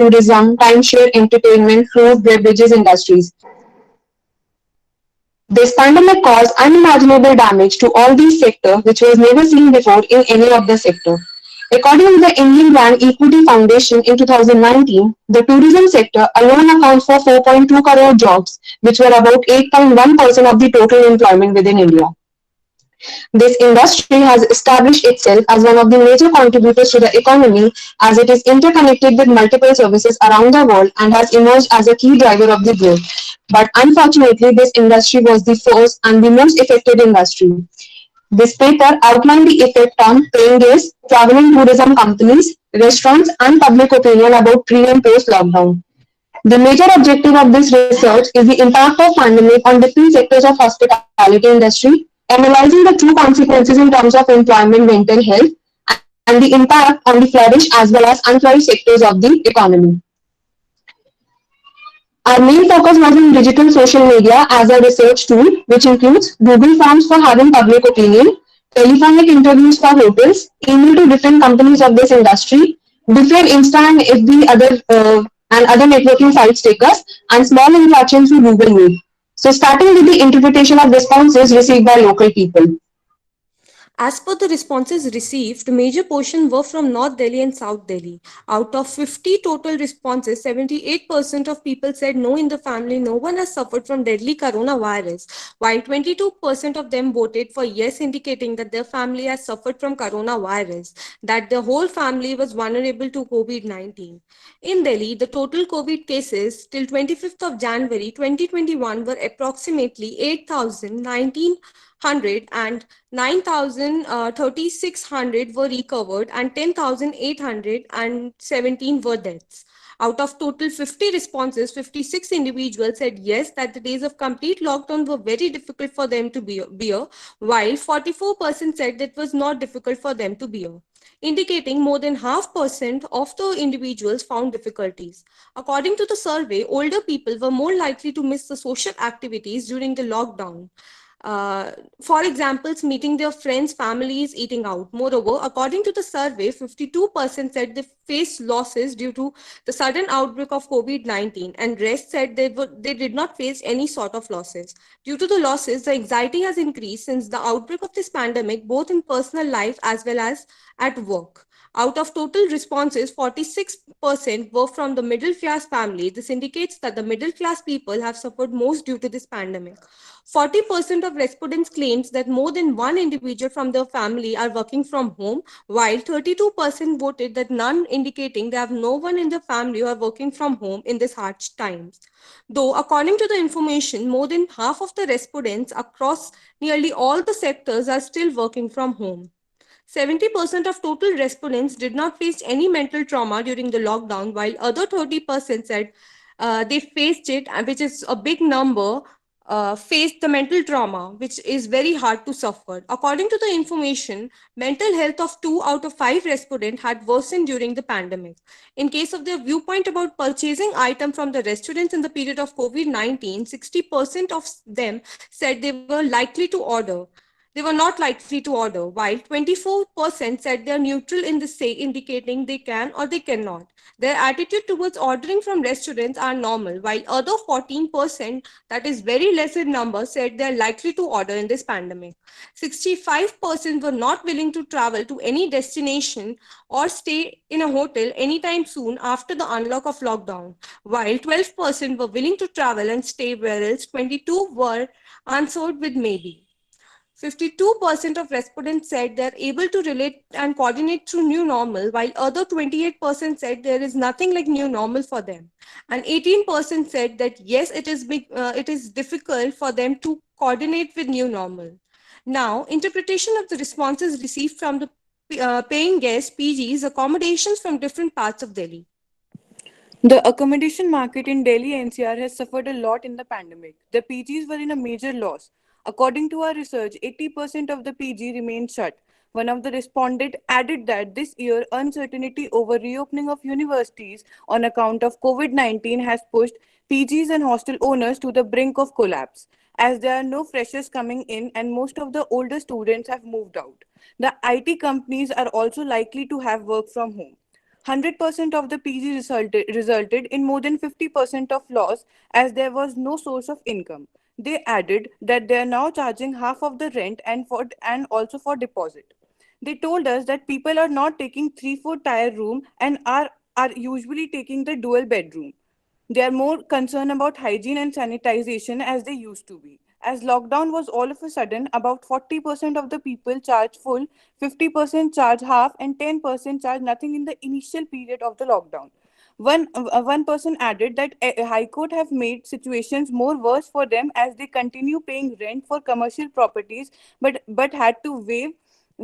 tourism, timeshare, entertainment, food, beverages industries. This pandemic caused unimaginable damage to all these sectors, which was never seen before in any of the sector. According to the Indian Brand Equity Foundation in 2019, the tourism sector alone accounts for 4.2 crore jobs, which were about 8.1% of the total employment within India. This industry has established itself as one of the major contributors to the economy as it is interconnected with multiple services around the world and has emerged as a key driver of the growth. But unfortunately, this industry was the first and the most affected industry. This paper outlined the effect on paying guests, travel and tourism companies, restaurants, and public opinion about pre and post lockdown. The major objective of this research is the impact of pandemic on different sectors of hospitality industry, analyzing the true consequences in terms of employment, mental health, and the impact on the flourish as well as unflourished sectors of the economy. Our main focus was on digital social media as a research tool, which includes Google Forms for having public opinion, telephonic interviews for hotels, email to different companies of this industry, different Insta and FB and other networking sites take us, and small interactions through Google Meet. So, starting with the interpretation of responses received by local people. As per the responses received, the major portion were from North Delhi and South Delhi. Out of 50 total responses, 78% of people said no in the family, no one has suffered from deadly coronavirus, while 22% of them voted for yes, indicating that their family has suffered from coronavirus, that the whole family was vulnerable to COVID-19. In Delhi, the total COVID cases till 25th of January 2021 were approximately 8,019 and 9,3600 were recovered and 10,817 were deaths. Out of total 50 responses, 56 individuals said yes, that the days of complete lockdown were very difficult for them to bear, while 44% said that it was not difficult for them to bear, indicating more than half percent of the individuals found difficulties. According to the survey, older people were more likely to miss the social activities during the lockdown. Uh, for examples, meeting their friends, families, eating out. Moreover, according to the survey, 52% said they faced losses due to the sudden outbreak of COVID-19, and rest said they did not face any sort of losses. Due to the losses, the anxiety has increased since the outbreak of this pandemic, both in personal life as well as at work. Out of total responses, 46% were from the middle class family. This indicates that the middle class people have suffered most due to this pandemic. 40% of respondents claims that more than one individual from their family are working from home, while 32% voted that none, indicating they have no one in the family who are working from home in these hard times. Though, according to the information, more than half of the respondents across nearly all the sectors are still working from home. 70% of total respondents did not face any mental trauma during the lockdown, while other 30% said they faced it, which is a big number, faced the mental trauma, which is very hard to suffer. According to the information, mental health of 2 out of 5 respondents had worsened during the pandemic. In case of their viewpoint about purchasing items from the restaurants in the period of COVID-19, 60% of them said they were likely to order. They were not likely to order, while 24% said they are neutral in the say, indicating they can or they cannot. Their attitude towards ordering from restaurants are normal, while other 14%, that is very less in number, said they are likely to order in this pandemic. 65% were not willing to travel to any destination or stay in a hotel anytime soon after the unlock of lockdown, while 12% were willing to travel and stay, whereas 22 were answered with maybe. 52% of respondents said they are able to relate and coordinate through new normal, while other 28% said there is nothing like new normal for them. And 18% said that yes, it is difficult for them to coordinate with new normal. Now, interpretation of the responses received from the paying guests, PGs, accommodations from different parts of Delhi. The accommodation market in Delhi NCR has suffered a lot in the pandemic. The PGs were in a major loss. According to our research, 80% of the PG remained shut. One of the respondents added that this year, uncertainty over reopening of universities on account of COVID-19 has pushed PGs and hostel owners to the brink of collapse. As there are no freshers coming in and most of the older students have moved out, the IT companies are also likely to have work from home. 100% of the PG resulted in more than 50% of loss as there was no source of income. They added that they are now charging half of the rent and also for deposit. They told us that people are not taking 3-4 tier room and are usually taking the dual bedroom. They are more concerned about hygiene and sanitization as they used to be. As lockdown was all of a sudden, about 40% of the people charge full, 50% charge half, and 10% charge nothing in the initial period of the lockdown. One person added that a High Court have made situations more worse for them as they continue paying rent for commercial properties but had to waive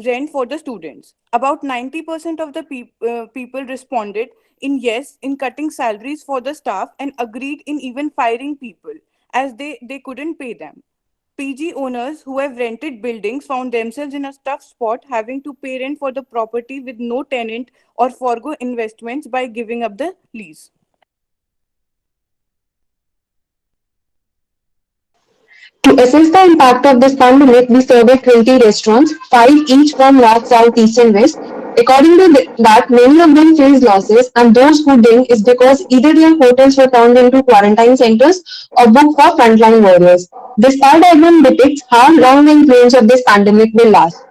rent for the students. About 90% of the people responded in yes in cutting salaries for the staff and agreed in even firing people as they couldn't pay them. PG owners who have rented buildings found themselves in a tough spot having to pay rent for the property with no tenant or forgo investments by giving up the lease. To assess the impact of this pandemic, we surveyed 20 restaurants, 5 each from North, South, East, and West. According to that, many of them faced losses, and those who didn't is because either their hotels were turned into quarantine centers or booked for frontline warriors. This star diagram depicts how long the influence of this pandemic will last.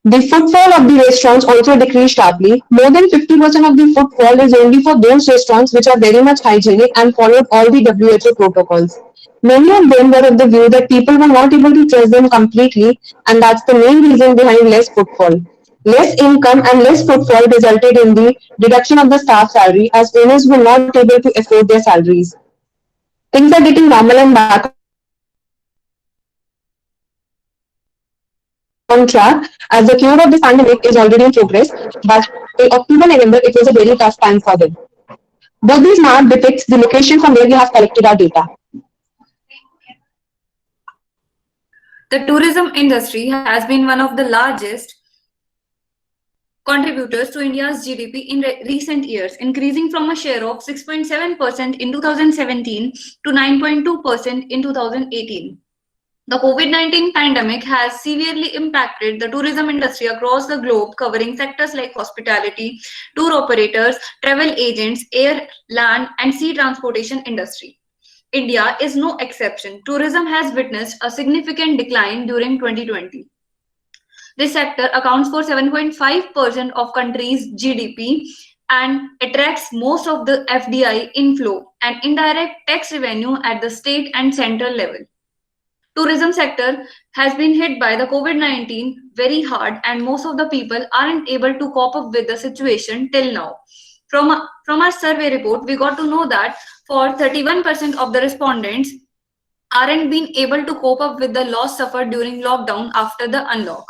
The footfall of the restaurants also decreased sharply. More than 50% of the footfall is only for those restaurants which are very much hygienic and followed all the WHO protocols. Many of them were of the view that people were not able to trust them completely, and that's the main reason behind less footfall. Less income and less footfall resulted in the reduction of the staff salary as owners were not able to afford their salaries. Things are getting normal and back on track as the cure of this pandemic is already in progress, but in October November it was a very tough time for them. Both these map depicts the location from where we have collected our data. The tourism industry has been one of the largest contributors to India's GDP in recent years, increasing from a share of 6.7% in 2017 to 9.2% in 2018. The COVID-19 pandemic has severely impacted the tourism industry across the globe, covering sectors like hospitality, tour operators, travel agents, air, land, and sea transportation industry. India is no exception. Tourism has witnessed a significant decline during 2020. This sector accounts for 7.5% of country's GDP and attracts most of the FDI inflow and indirect tax revenue at the state and central level. Tourism sector has been hit by the COVID-19 very hard, and most of the people aren't able to cope up with the situation till now. From our survey report, we got to know that for 31% of the respondents aren't been able to cope up with the loss suffered during lockdown after the unlock.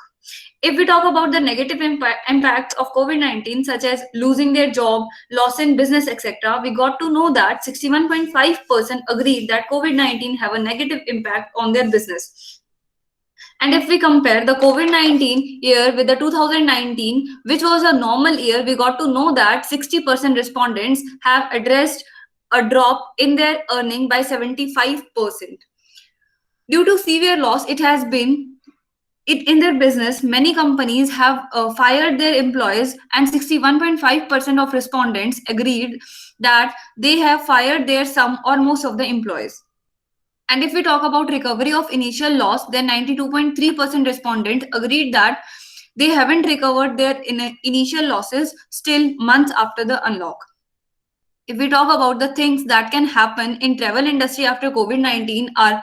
If we talk about the negative impacts of COVID-19, such as losing their job, loss in business, etc., we got to know that 61.5% agreed that COVID-19 have a negative impact on their business. And if we compare the COVID-19 year with the 2019, which was a normal year, we got to know that 60% respondents have addressed a drop in their earning by 75%. Due to severe loss, in their business, many companies have fired their employees, and 61.5% of respondents agreed that they have fired their some or most of the employees. And if we talk about recovery of initial loss, then 92.3% respondents agreed that they haven't recovered their initial losses still months after the unlock. If we talk about the things that can happen in travel industry after COVID-19 are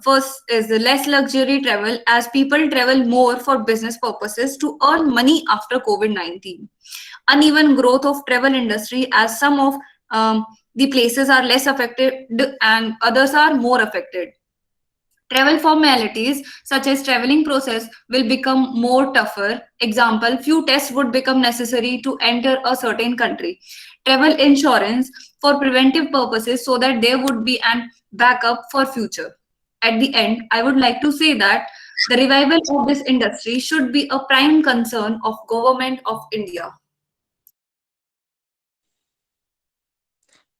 first is the less luxury travel as people travel more for business purposes to earn money after COVID-19. Uneven growth of travel industry as some of the places are less affected and others are more affected. Travel formalities such as traveling process will become more tougher. Example, few tests would become necessary to enter a certain country. Travel insurance for preventive purposes so that there would be an backup for future. At the end, I would like to say that the revival of this industry should be a prime concern of Government of India.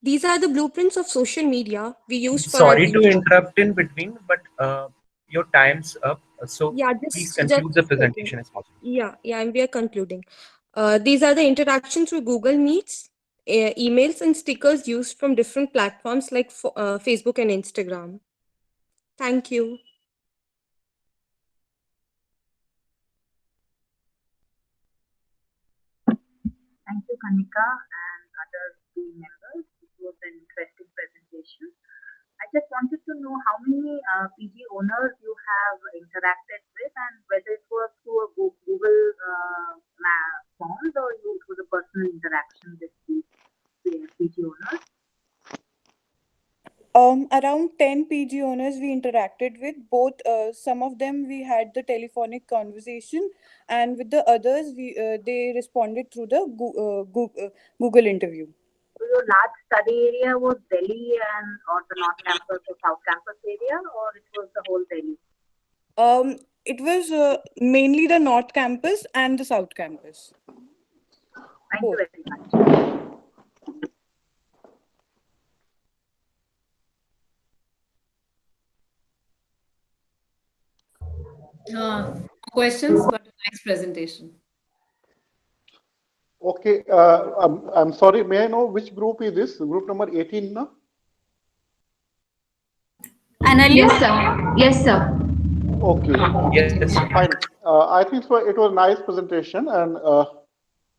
These are the blueprints of social media we use for Sorry our to research. interrupt in between, but your time's up. So Yeah, please just conclude the a second. presentation as possible. Yeah, and we are concluding. These are the interactions through Google Meets, emails, and stickers used from different platforms like Facebook and Instagram. Thank you. Thank you, Kanika and other team members. It was an interesting presentation. I just wanted to know how many PG owners you have interacted with and whether it was through a Google forms or it was a personal interaction with the PG owners. Around 10 PG owners we interacted with. Both, some of them we had the telephonic conversation, and with the others, they responded through the Google interview. So your large study area was Delhi and or the North Campus or South Campus area, or it was the whole Delhi? It was mainly the North Campus and the South Campus. Thank Both. you very much. Questions, but a nice presentation. Okay, I'm sorry, may I know which group is this? Group number 18, no? Yes, sir. Yes, sir. Okay, Yes. fine. I think so. It was a nice presentation, and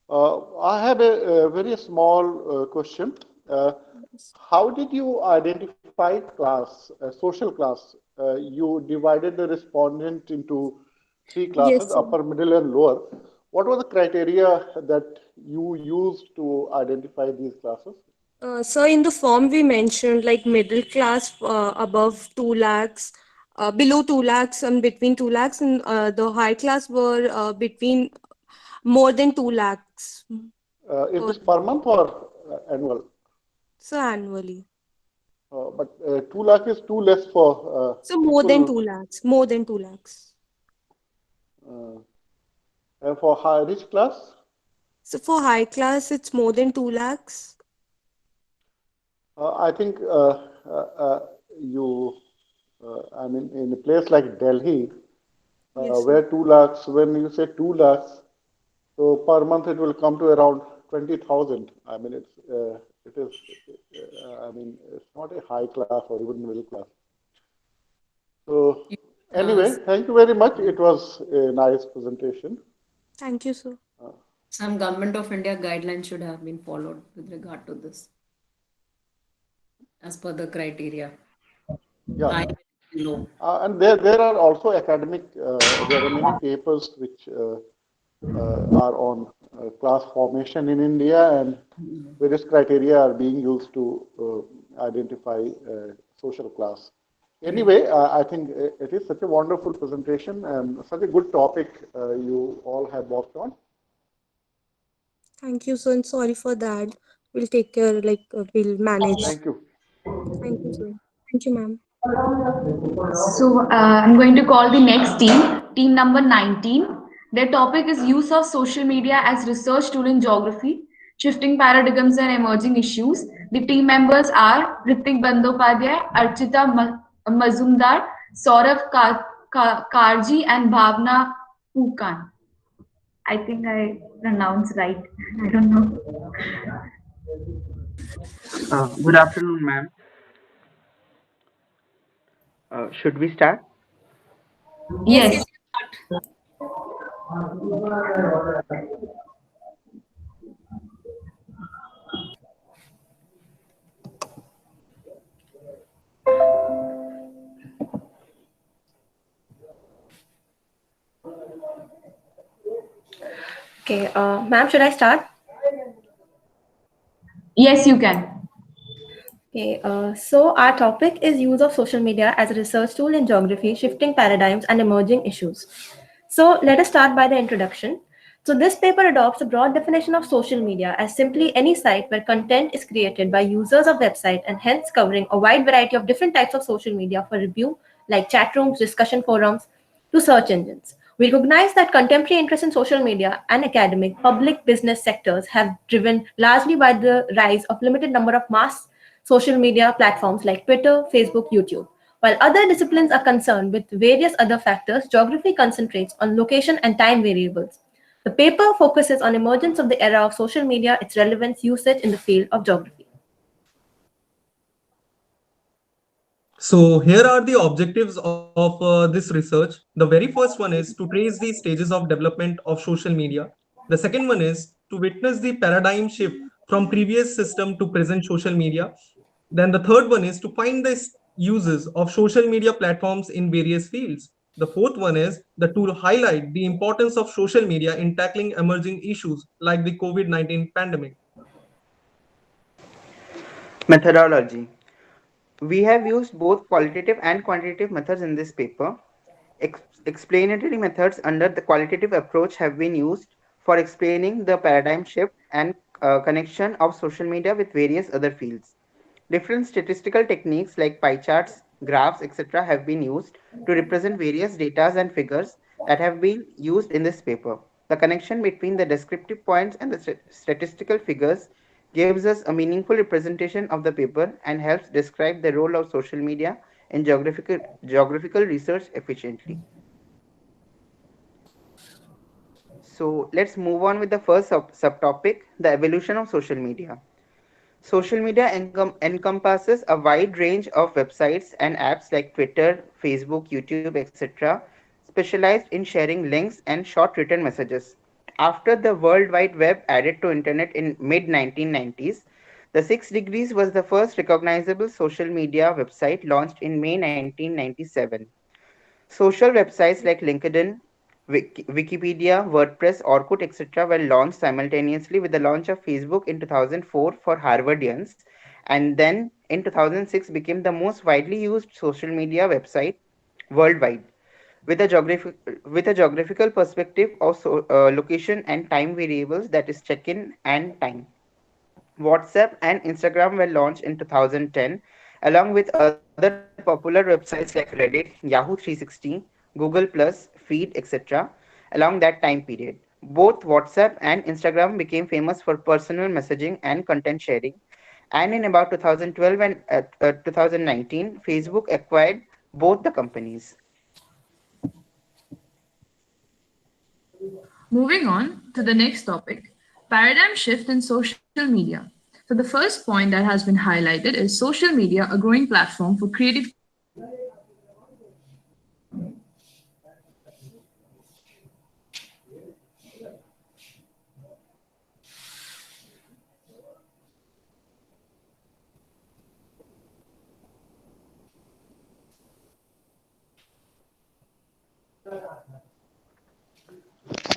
I have a very small question. How did you identify class, social class? You divided the respondent into three classes, sir. upper, middle, and lower. What was the criteria that you used to identify these classes? So in the form we mentioned like middle class above 2 lakhs, below 2 lakhs and between 2 lakhs, and the high class were between more than 2 lakhs. Is this per month or annual? So annually. But 2 lakh is too less for So more than people, 2 lakhs, more than 2 lakhs. and for high rich class. So for high class, it's more than 2 lakhs. I think you, I mean, in a place like Delhi, Yes, sir. where 2 lakhs, when you say 2 lakhs, so per month it will come to around 20,000. I mean, it is, I mean, it's not a high class or even middle class. So anyway, thank you very much. It was a nice presentation. Thank you, sir. Some Government of India guidelines should have been followed with regard to this, as per the criteria. Yeah. High and low. And there are also academic, there are many papers which are on class formation in India, and various criteria are being used to identify social class. Anyway, I think it is such a wonderful presentation and such a good topic you all have worked on. Thank you, sir. And sorry for that. We'll take care, we'll manage. Thank you. Thank you, sir. Thank you, ma'am. So I'm going to call the next team number 19. Their topic is use of social media as research tool in geography, shifting paradigms and emerging issues. The team members are Ritik Bandopadhyay, Archita Mazumdar, Saurav Karji, and Bhavna Pukan. I think I pronounced right. I don't know. Good afternoon, ma'am. Should we start? Yes. Okay, ma'am, should I start? Yes, you can. Okay, so our topic is use of social media as a research tool in geography, shifting paradigms and emerging issues. So let us start by the introduction. So this paper adopts a broad definition of social media as simply any site where content is created by users of website and hence covering a wide variety of different types of social media for review, like chat rooms, discussion forums, to search engines. We recognize that contemporary interest in social media and academic, public, business sectors have driven largely by the rise of limited number of mass social media platforms like Twitter, Facebook, YouTube. While other disciplines are concerned with various other factors, geography concentrates on location and time variables. The paper focuses on emergence of the era of social media, its relevance, usage in the field of geography. So here are the objectives of this research. The very first one is to trace the stages of development of social media. The second one is to witness the paradigm shift from previous system to present social media. Then the third one is to find the uses of social media platforms in various fields. The fourth one is to highlight the importance of social media in tackling emerging issues like the COVID-19 pandemic. Methodology. We have used both qualitative and quantitative methods in this paper. Explanatory methods under the qualitative approach have been used for explaining the paradigm shift and connection of social media with various other fields. Different statistical techniques like pie charts, graphs, etc. have been used to represent various data and figures that have been used in this paper. The connection between the descriptive points and the statistical figures gives us a meaningful representation of the paper and helps describe the role of social media in geographical research efficiently. So let's move on with the first subtopic, the evolution of social media. Social media encompasses a wide range of websites and apps like Twitter, Facebook, YouTube, etc., specialized in sharing links and short written messages. After the World Wide Web added to Internet in mid-1990s, the 6 Degrees was the first recognizable social media website launched in May 1997. Social websites like LinkedIn, Wikipedia, WordPress, Orkut, etc. were launched simultaneously with the launch of Facebook in 2004 for Harvardians, and then in 2006 became the most widely used social media website worldwide. With a geographical perspective of location and time variables, that is check-in and time. WhatsApp and Instagram were launched in 2010, along with other popular websites like Reddit, Yahoo 360, Google Feed, etc. along that time period. Both WhatsApp and Instagram became famous for personal messaging and content sharing. And in about 2012 and 2019, Facebook acquired both the companies. Moving on to the next topic, paradigm shift in social media. So the first point that has been highlighted is social media, a growing platform for creative.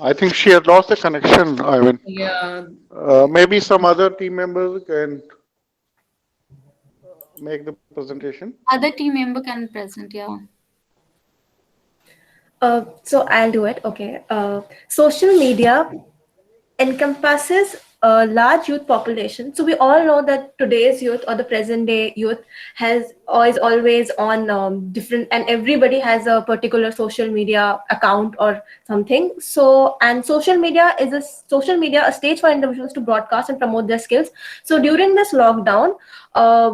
I think she had lost the connection, Ivan. Yeah. Maybe some other team members can make the presentation. Other team member can present, yeah. So I'll do it. Okay. Social media encompasses a large youth population. So we all know that today's youth or the present day youth is always on different, and everybody has a particular social media account or something. So, and social media, a stage for individuals to broadcast and promote their skills. So during this lockdown,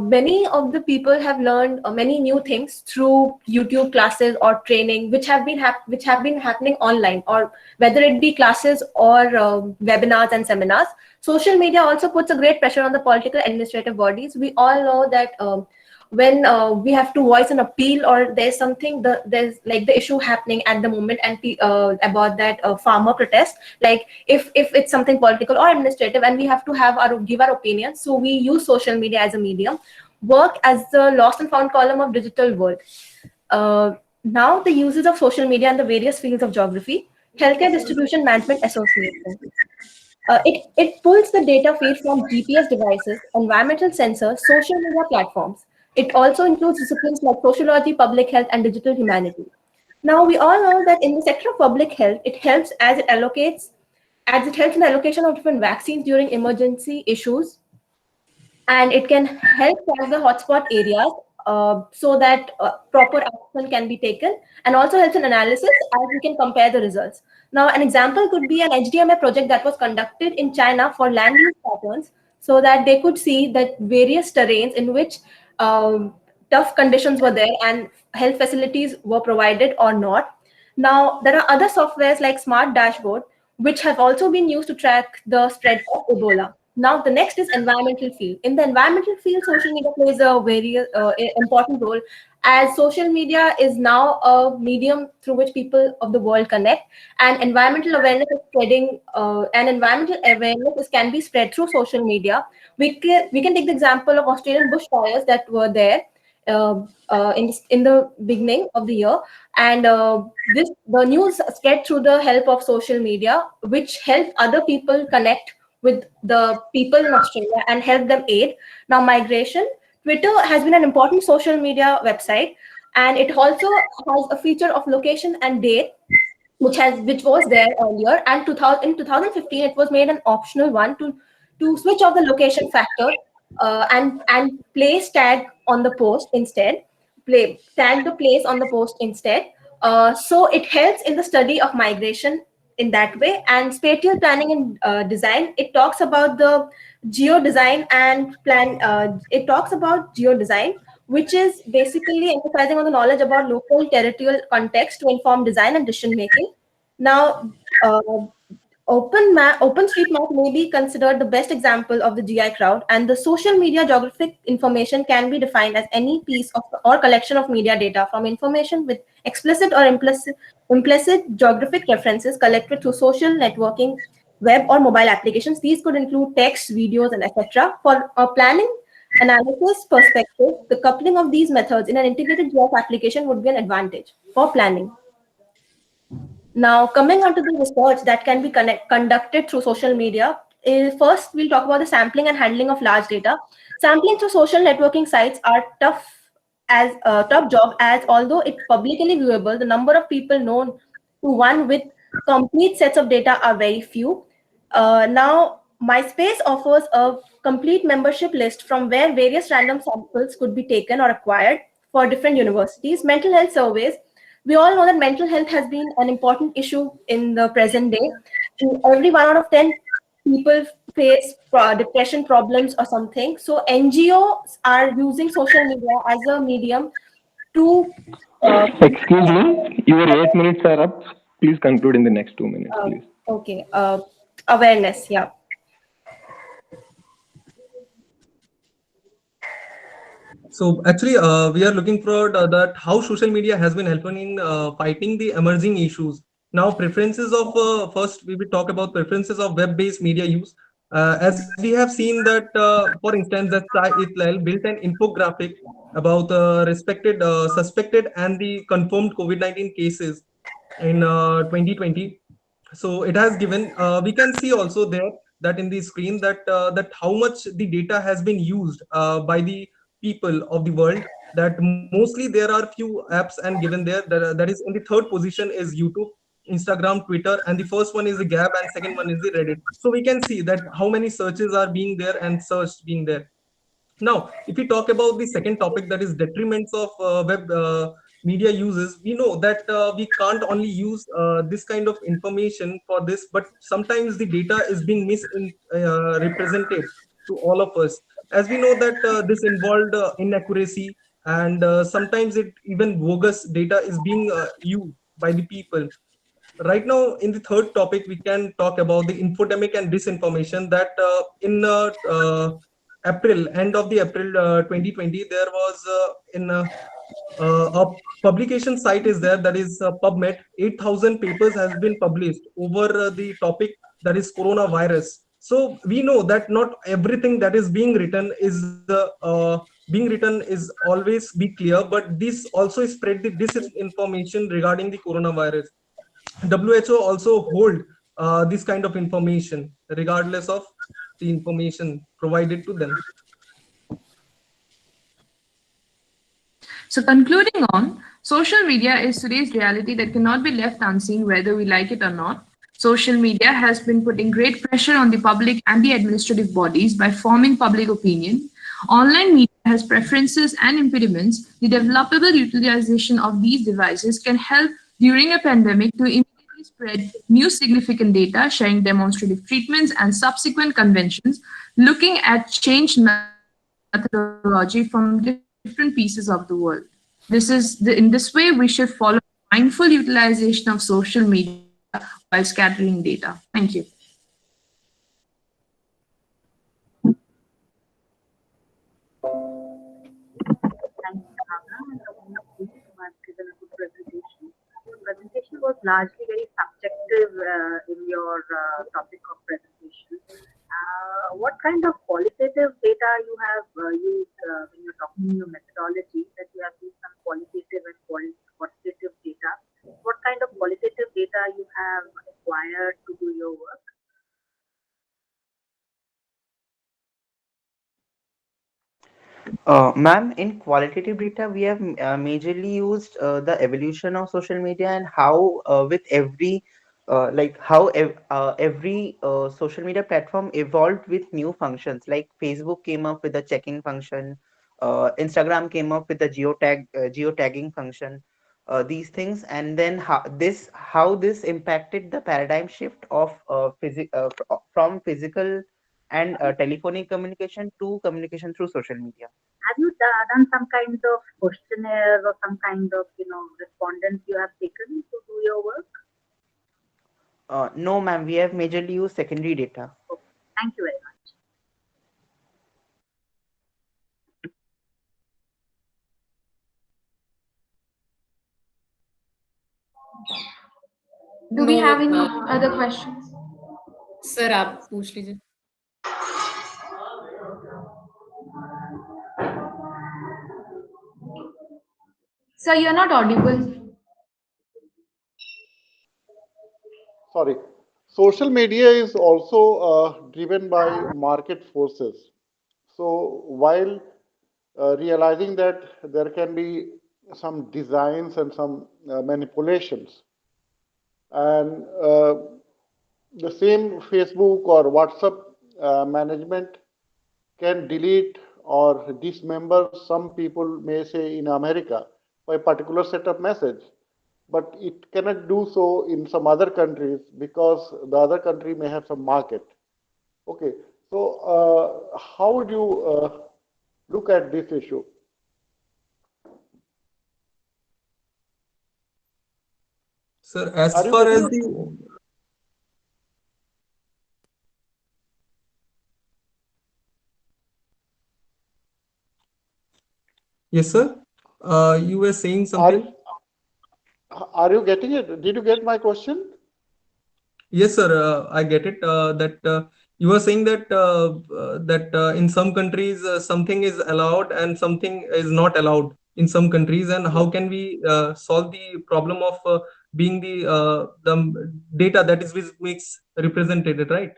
many of the people have learned many new things through YouTube classes or training, which have been happening online, or whether it be classes or webinars and seminars. Social media also puts a great pressure on the political administrative bodies. We all know that when we have to voice an appeal, or there's something, there's like the issue happening at the moment, and about that farmer protest, like if it's something political or administrative and we have to give our opinions, so we use social media as a medium, work as the lost and found column of digital world. Now the uses of social media in the various fields of geography. Healthcare Distribution Management Association. It pulls the data feed from GPS devices, environmental sensors, social media platforms. It also includes disciplines like sociology, public health, and digital humanity. Now, we all know that in the sector of public health, it helps as it helps in the allocation of different vaccines during emergency issues, and it can help tag the hotspot areas so that proper action can be taken, and also helps in analysis as we can compare the results. Now, an example could be an HDMA project that was conducted in China for land use patterns, so that they could see that various terrains in which tough conditions were there and health facilities were provided or not. Now, there are other softwares like Smart Dashboard, which have also been used to track the spread of Ebola. Now, the next is environmental field. In the environmental field, social media plays a very important role, as social media is now a medium through which people of the world connect, and environmental awareness is spreading, can be spread through social media. We can take the example of Australian bushfires that were there in the beginning of the year, and the news spread through the help of social media, which helped other people connect with the people in Australia and help them aid. Now, migration. Twitter has been an important social media website, and it also has a feature of location and date, which was there earlier. And in 2015, it was made an optional one to switch off the location factor and place tag on the post instead. Tag the place on the post instead. So it helps in the study of migration in that way. And spatial planning and design, it talks about the geodesign and plan. It talks about geodesign, which is basically emphasizing on the knowledge about local territorial context to inform design and decision making. Now, OpenStreetMap may be considered the best example of the GI crowd, and the social media geographic information can be defined as any piece of or collection of media data from information with explicit or implicit geographic references collected through social networking, web or mobile applications. These could include text, videos, and etc. For a planning analysis perspective, the coupling of these methods in an integrated GIS application would be an advantage for planning. Now, coming on to the research that can be conducted through social media, first we'll talk about the sampling and handling of large data. Sampling through social networking sites are tough job, as although it's publicly viewable, the number of people known to one with complete sets of data are very few. Now, MySpace offers a complete membership list from where various random samples could be taken or acquired for different universities. Mental health surveys. We all know that mental health has been an important issue in the present day. Every 1 out of 10 people face depression problems or something. So NGOs are using social media as a medium to... Excuse me, your 8 minutes are up. Please conclude in the next 2 minutes, please. Okay. Awareness, yeah. So actually, we are looking for that how social media has been helping in fighting the emerging issues. Now, preferences of first we will talk about preferences of web-based media use. As we have seen that, for instance, that Israel built an infographic about suspected and the confirmed COVID-19 cases in 2020. So it has given. We can see also there that in the screen that that how much the data has been used by the people of the world, that mostly there are few apps and given there that is in the third position is YouTube, Instagram, Twitter, and the first one is the Gab and second one is the Reddit. So we can see that how many searches are being there and search being there. Now, if we talk about the second topic, that is detriments of web media uses, we know that we can't only use this kind of information for this, but sometimes the data is being misrepresented to all of us. As we know that this involved inaccuracy, and sometimes it even bogus data is being used by the people. Right now, in the third topic, we can talk about the infodemic and disinformation. That in end of the April 2020, there was a publication site is there, that is PubMed. 8,000 papers has been published over the topic, that is coronavirus. So we know that not everything that is being written is always be clear, but this also spread the disinformation regarding the coronavirus. WHO also hold this kind of information regardless of the information provided to them. So concluding on, social media is today's reality that cannot be left unseen whether we like it or not. Social media has been putting great pressure on the public and the administrative bodies by forming public opinion. Online media has preferences and impediments. The developable utilization of these devices can help during a pandemic to immediately spread new significant data, sharing demonstrative treatments and subsequent conventions, looking at changed methodology from different pieces of the world. In this way, we should follow mindful utilization of social media while scattering data. Thank you. Thank you, Bhavna, and Dr. Puneet, who has given a good presentation. The presentation was largely very subjective in your topic of presentation. What kind of qualitative data you have used when you're talking in your methodology, that you have used some qualitative and quantitative data? What kind of qualitative data you have acquired to do your work? Ma'am, in qualitative data, we have majorly used the evolution of social media and how with every every social media platform evolved with new functions. Like Facebook came up with the checking function, Instagram came up with the geotagging function. These things, and then how this impacted the paradigm shift of from physical and telephonic communication to communication through social media. Have you done some kind of questionnaire or some kind of respondents you have taken to do your work? No, ma'am, we have majorly used secondary data. Okay. Thank you very much. Do we No, have any other questions? Sir आप पूछ लीजिए. Sir, you're not audible. Sorry. Social media is also driven by market forces. So while realizing that there can be some designs and some manipulations, and the same Facebook or WhatsApp management can delete or dismember, some people may say in America, by a particular set of message, but it cannot do so in some other countries because the other country may have some market. Okay, so how would you look at this issue? Sir, as far as the yes, sir. You were saying something. Are you getting it? Did you get my question? Yes, sir. I get it. That you were saying that in some countries something is allowed and something is not allowed in some countries, and how can we solve the problem of being the data that is which makes represented, right?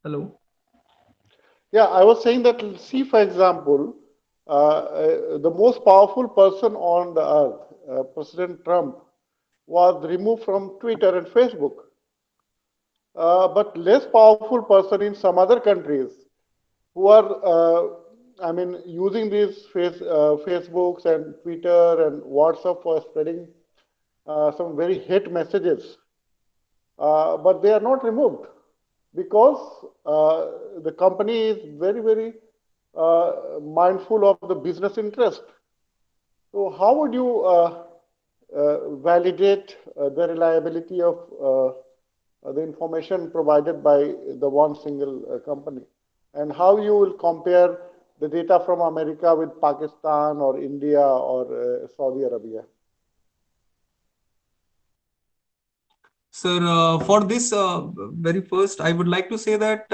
Hello. Yeah, I was saying that, see, for example, the most powerful person on the earth, President Trump, was removed from Twitter and Facebook. But less powerful person in some other countries who are, using these Facebooks and Twitter and WhatsApp for spreading some very hate messages, but they are not removed because the company is very, very mindful of the business interest. So how would you validate the reliability of the information provided by the one single company? And how you will compare the data from America with Pakistan or India or Saudi Arabia? Sir, for this very first, I would like to say that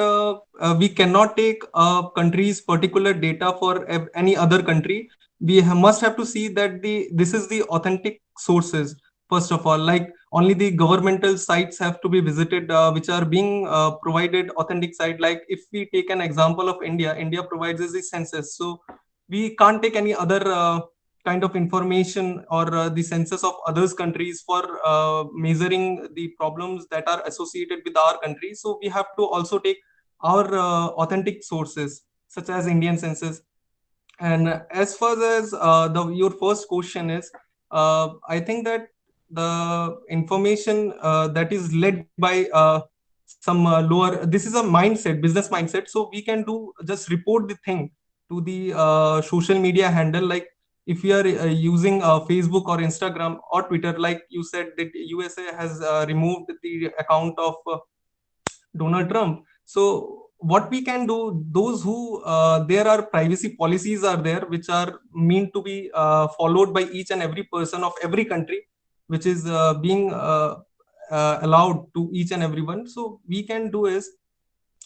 we cannot take a country's particular data for any other country. We must have to see that this is the authentic sources. First of all, like only the governmental sites have to be visited, which are being provided authentic site. Like if we take an example of India, India provides us the census, so we can't take any other kind of information or the census of others countries for measuring the problems that are associated with our country. So we have to also take our authentic sources such as Indian census. And as far as your first question is, I think that the information that is led by some lower, this is a mindset, business mindset. So we can do just report the thing to the social media handle, like if we are using Facebook or Instagram or Twitter, like you said that USA has removed the account of Donald Trump. So what we can do, those who there are privacy policies are there which are meant to be followed by each and every person of every country, which is being allowed to each and everyone. So we can do is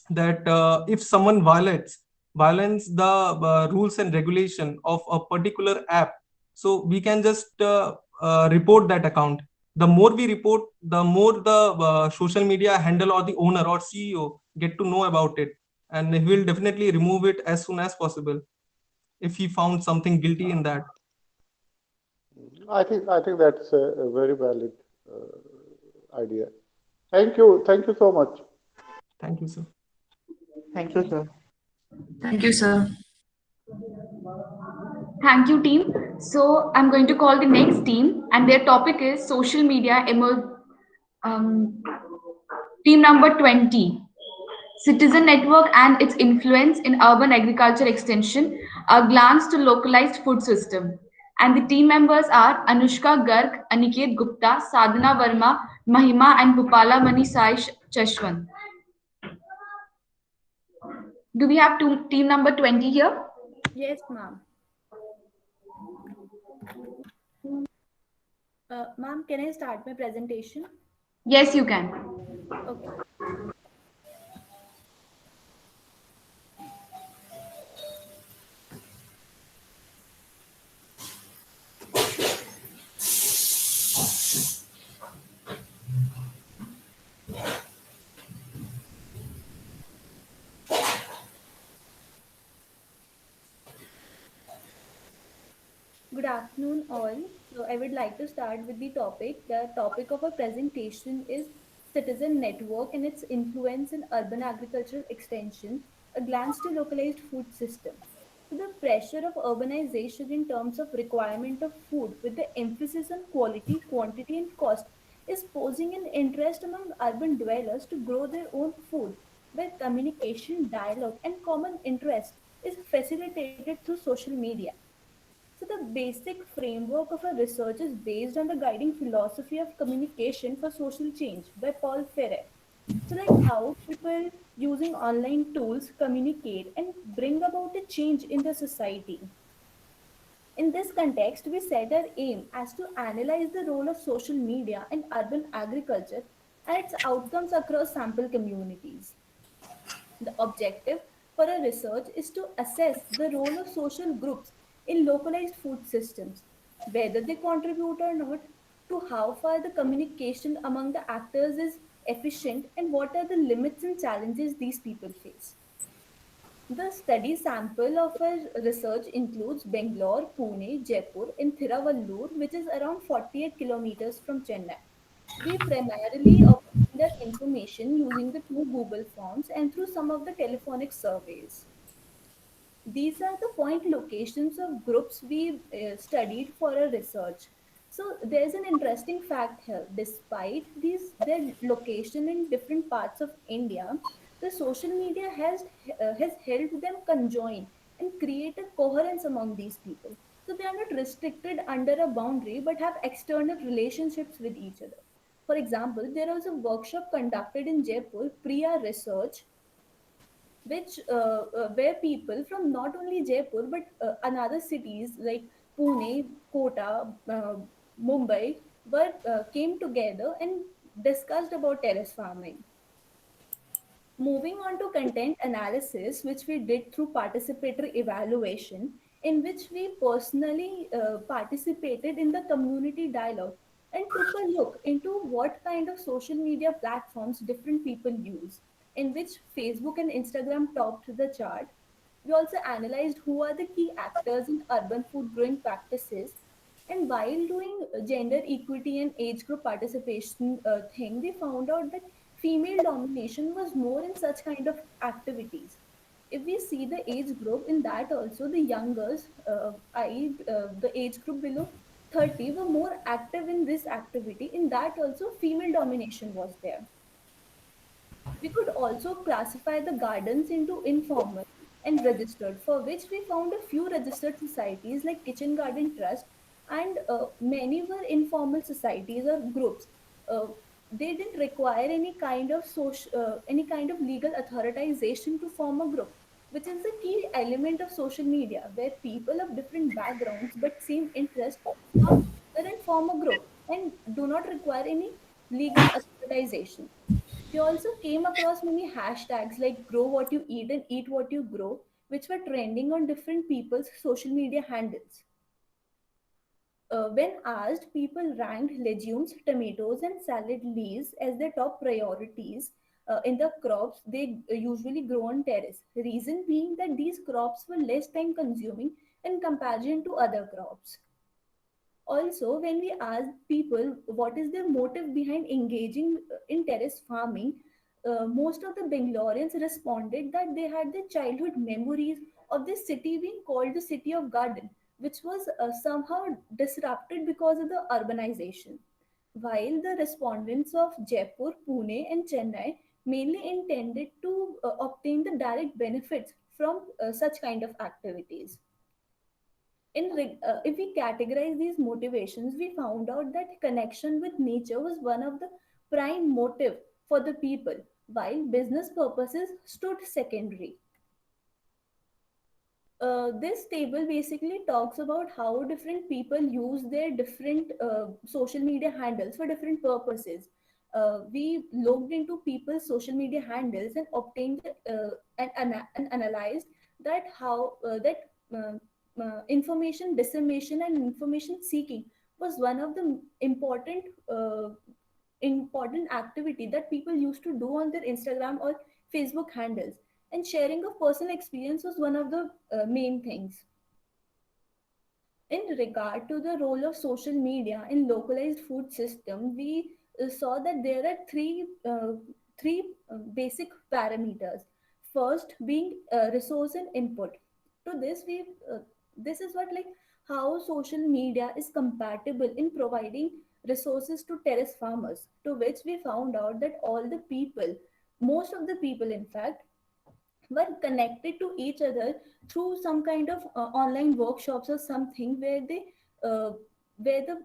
that if someone violates the rules and regulation of a particular app, so we can just report that account. The more we report, the more the social media handle or the owner or CEO get to know about it, and he will definitely remove it as soon as possible if he found something guilty in that. I think that's a very valid idea. Thank you so much. Thank you, sir. Thank you, sir. Thank you, sir. Thank you, team. So I'm going to call the next team, and their topic is social media. Team number 20, Citizen Network and its influence in urban agriculture extension, a glance to localized food system. And the team members are Anushka Garg, Aniket Gupta, Sadhana Verma, Mahima, and Bhupala Mani Sai Chashwan. Do we have team number 20 here? Yes, ma'am. Ma'am, can I start my presentation? Yes, you can. Okay. Good afternoon, all. So I would like to start with the topic. The topic of our presentation is Citizen Network and its influence in urban agricultural extension, a glance to localized food system. So the pressure of urbanization in terms of requirement of food with the emphasis on quality, quantity, and cost is posing an interest among urban dwellers to grow their own food, where communication, dialogue, and common interest is facilitated through social media. So the basic framework of our research is based on the guiding philosophy of communication for social change by Paul Ferrer. So like how people using online tools communicate and bring about a change in the society. In this context, we set our aim as to analyze the role of social media in urban agriculture and its outcomes across sample communities. The objective for our research is to assess the role of social groups in localized food systems, whether they contribute or not, to how far the communication among the actors is efficient, and what are the limits and challenges these people face. The study sample of our research includes Bangalore, Pune, Jaipur, and Thiruvalur, which is around 48 kilometers from Chennai. We primarily obtained our information using the two Google Forms and through some of the telephonic surveys. These are the point locations of groups we studied for our research. So there's an interesting fact here. Despite their location in different parts of India, the social media has helped them conjoin and create a coherence among these people. So they are not restricted under a boundary but have external relationships with each other. For example, there was a workshop conducted in Jaipur, Priya Research, which where people from not only Jaipur but another cities like Pune, Kota, Mumbai were came together and discussed about terrace farming. Moving on to content analysis, which we did through participatory evaluation, in which we personally participated in the community dialogue and took a look into what kind of social media platforms different people use, in which Facebook and Instagram topped the chart. We also analyzed who are the key actors in urban food growing practices. And while doing gender equity and age group participation thing, we found out that female domination was more in such kind of activities. If we see the age group in that also, the youngers, the age group below 30 were more active in this activity. In that also, female domination was there. We could also classify the gardens into informal and registered, for which we found a few registered societies like Kitchen Garden Trust, and many were informal societies or groups. Uh, they didn't require any kind of legal authorization to form a group, which is the key element of social media, where people of different backgrounds but same interest come together and form a group and do not require any legal authorization. We also came across many hashtags like grow what you eat and eat what you grow, which were trending on different people's social media handles. When asked, people ranked legumes, tomatoes, and salad leaves as their top priorities in the crops they usually grow on terrace. Reason being that these crops were less time consuming in comparison to other crops. Also, when we asked people what is their motive behind engaging in terrace farming, most of the Bangaloreans responded that they had their childhood memories of this city being called the City of Garden, which was somehow disrupted because of the urbanization. While the respondents of Jaipur, Pune, and Chennai mainly intended to obtain the direct benefits from such kind of activities. If we categorize these motivations, we found out that connection with nature was one of the prime motive for the people, while business purposes stood secondary. This table basically talks about how different people use their different social media handles for different purposes. We looked into people's social media handles and obtained and analyzed that how that information dissemination and information seeking was one of the important activity that people used to do on their Instagram or Facebook handles, and sharing of personal experience was one of the main things. In regard to the role of social media in localized food system, we saw that there are three basic parameters. First being resource and input. To this we this is what like how social media is compatible in providing resources to terrace farmers, to which we found out that all the people, most of the people in fact, were connected to each other through some kind of online workshops or something uh, where the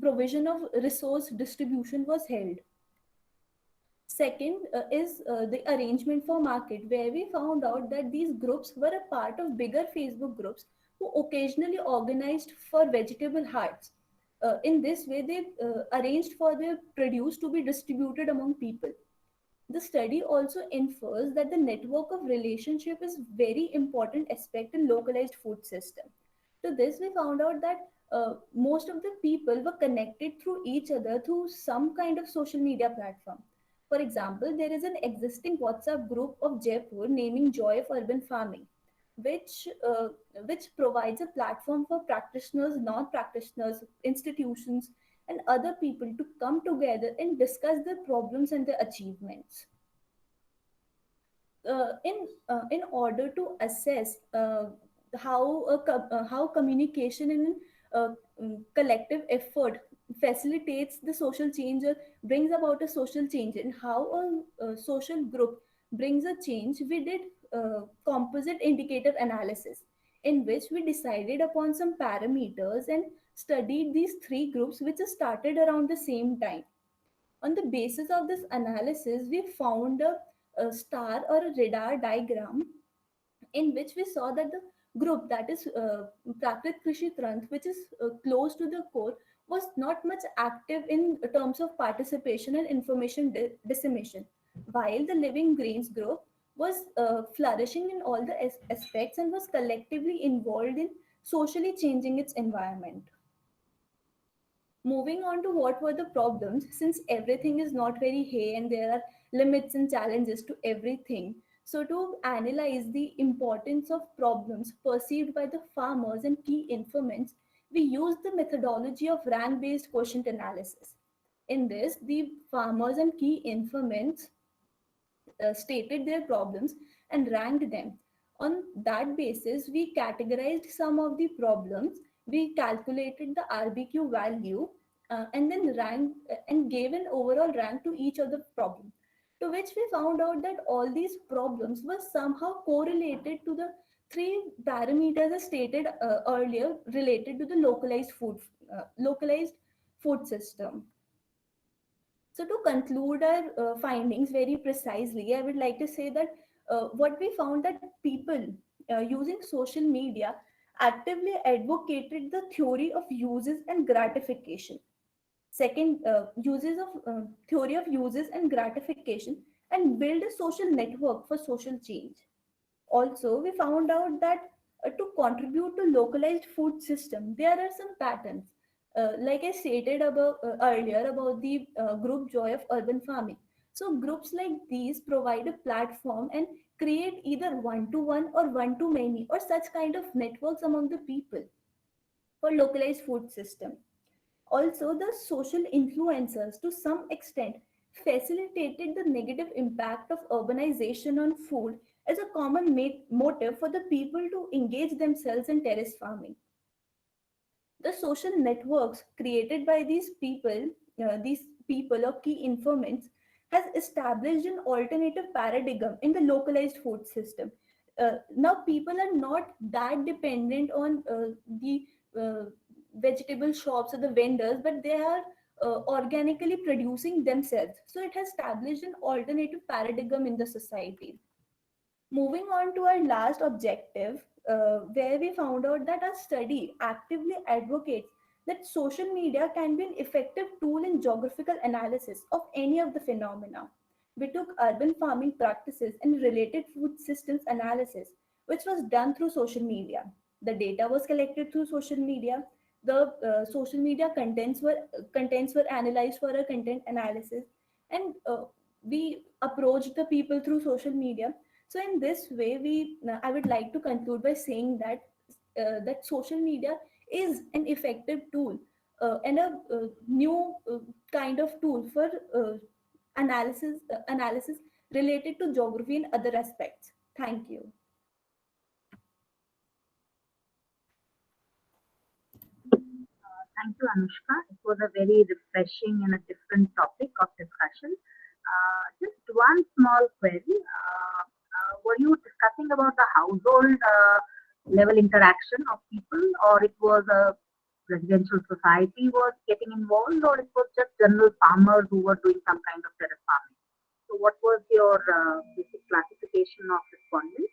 provision of resource distribution was held. Second is the arrangement for market, where we found out that these groups were a part of bigger Facebook groups who occasionally organized for vegetable hearts. In this way, they arranged for their produce to be distributed among people. The study also infers that the network of relationship is very important aspect in localized food system. To this, we found out that most of the people were connected through each other through some kind of social media platform. For example, there is an existing WhatsApp group of Jaipur naming Joy of Urban Farming, which provides a platform for practitioners, non-practitioners, institutions, and other people to come together and discuss their problems and their achievements. In order to assess how communication in uh, collective effort facilitates the social change or brings about a social change, and how a social group brings a change, we did composite indicator analysis, in which we decided upon some parameters and studied these three groups which started around the same time. On the basis of this analysis, we found a star or a radar diagram in which we saw that the group, that is Prakrit Krishi Tranth, which is close to the core, was not much active in terms of participation and information dissemination, while the Living Greens group was flourishing in all the aspects and was collectively involved in socially changing its environment. Moving on to what were the problems, since everything is not very hay and there are limits and challenges to everything. So, to analyze the importance of problems perceived by the farmers and key informants, we used the methodology of rank based quotient analysis. In this, the farmers and key informants stated their problems and ranked them. On that basis, we categorized some of the problems, we calculated the RBQ value, and then ranked and gave an overall rank to each of the problem. to which we found out that all these problems were somehow correlated to the three parameters as stated earlier related to the localized food system. So to conclude our findings very precisely, I would like to say that what we found that people using social media actively advocated the theory of uses and gratification. Second, uses of theory of uses and gratification, and build a social network for social change. Also, we found out that to contribute to localized food system, there are some patterns. Like I stated about earlier about the group joy of urban farming. So groups like these provide a platform and create either one-to-one or one-to-many or such kind of networks among the people for localized food system. Also, the social influencers to some extent facilitated the negative impact of urbanization on food as a common motive for the people to engage themselves in terrace farming. The social networks created by these people or key informants, has established an alternative paradigm in the localized food system. Now, people are not that dependent on the vegetable shops or the vendors, but they are organically producing themselves. So, it has established an alternative paradigm in the society. Moving on to our last objective, where we found out that our study actively advocates that social media can be an effective tool in geographical analysis of any of the phenomena. We took urban farming practices and related food systems analysis, which was done through social media. The data was collected through social media. The social media contents were analyzed for a content analysis, and we approached the people through social media. So in this way, I would like to conclude by saying that that social media is an effective tool and a new kind of tool for analysis related to geography and other aspects. Thank you. Thank you, Anushka. It was a very refreshing and a different topic of discussion. Just one small query. Were you discussing about the household level interaction of people, or it was a residential society was getting involved, or it was just general farmers who were doing some kind of terrace farming? So, what was your basic classification of respondents?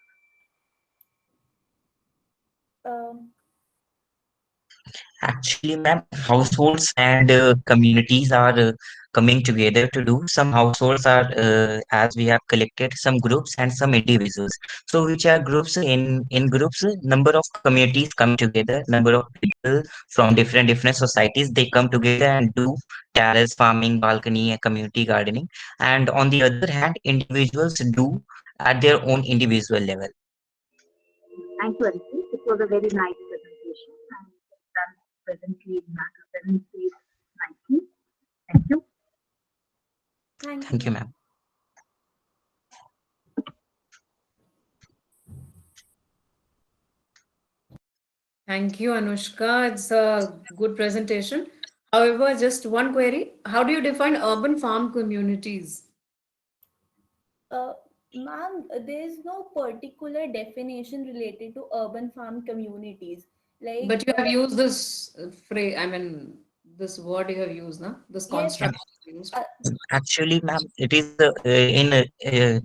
Actually, ma'am, households and communities are coming together to do. Some households are, as we have collected, some groups and some individuals. So, which are groups in groups? Number of communities come together. Number of people from different societies, they come together and do terrace farming, balcony, and community gardening. And on the other hand, individuals do at their own individual level. Thank you, Aditi. It was a very nice presentation and done presently nicely. Thank you. Thank you, ma'am. Thank you, Anushka. It's a good presentation. However, just one query. How do you define urban farm communities? Ma'am, there is no particular definition related to urban farm communities. Like, But you have used this phrase, I mean, this word you have used, na? This yes, construct you used. Actually, ma'am, it is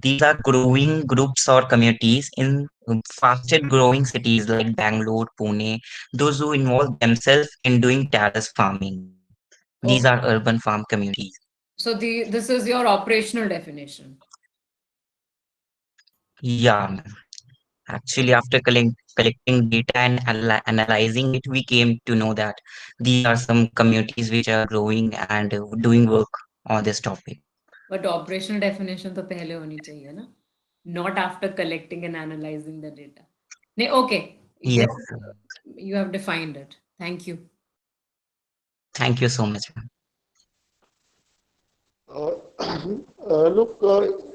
these are growing groups or communities in faster growing cities like Bangalore, Pune, those who involve themselves in doing terrace farming. These are Okay. urban farm communities. So this is your operational definition. Yeah, ma'am. Actually, after collecting data and analyzing it, we came to know that these are some communities which are growing and doing work on this topic. But operational definition तो पहले होनी चाहिए ना? Not after collecting and analyzing the data. Okay. Yes, You have defined it. Thank you. thank you so much, ma'am. Look,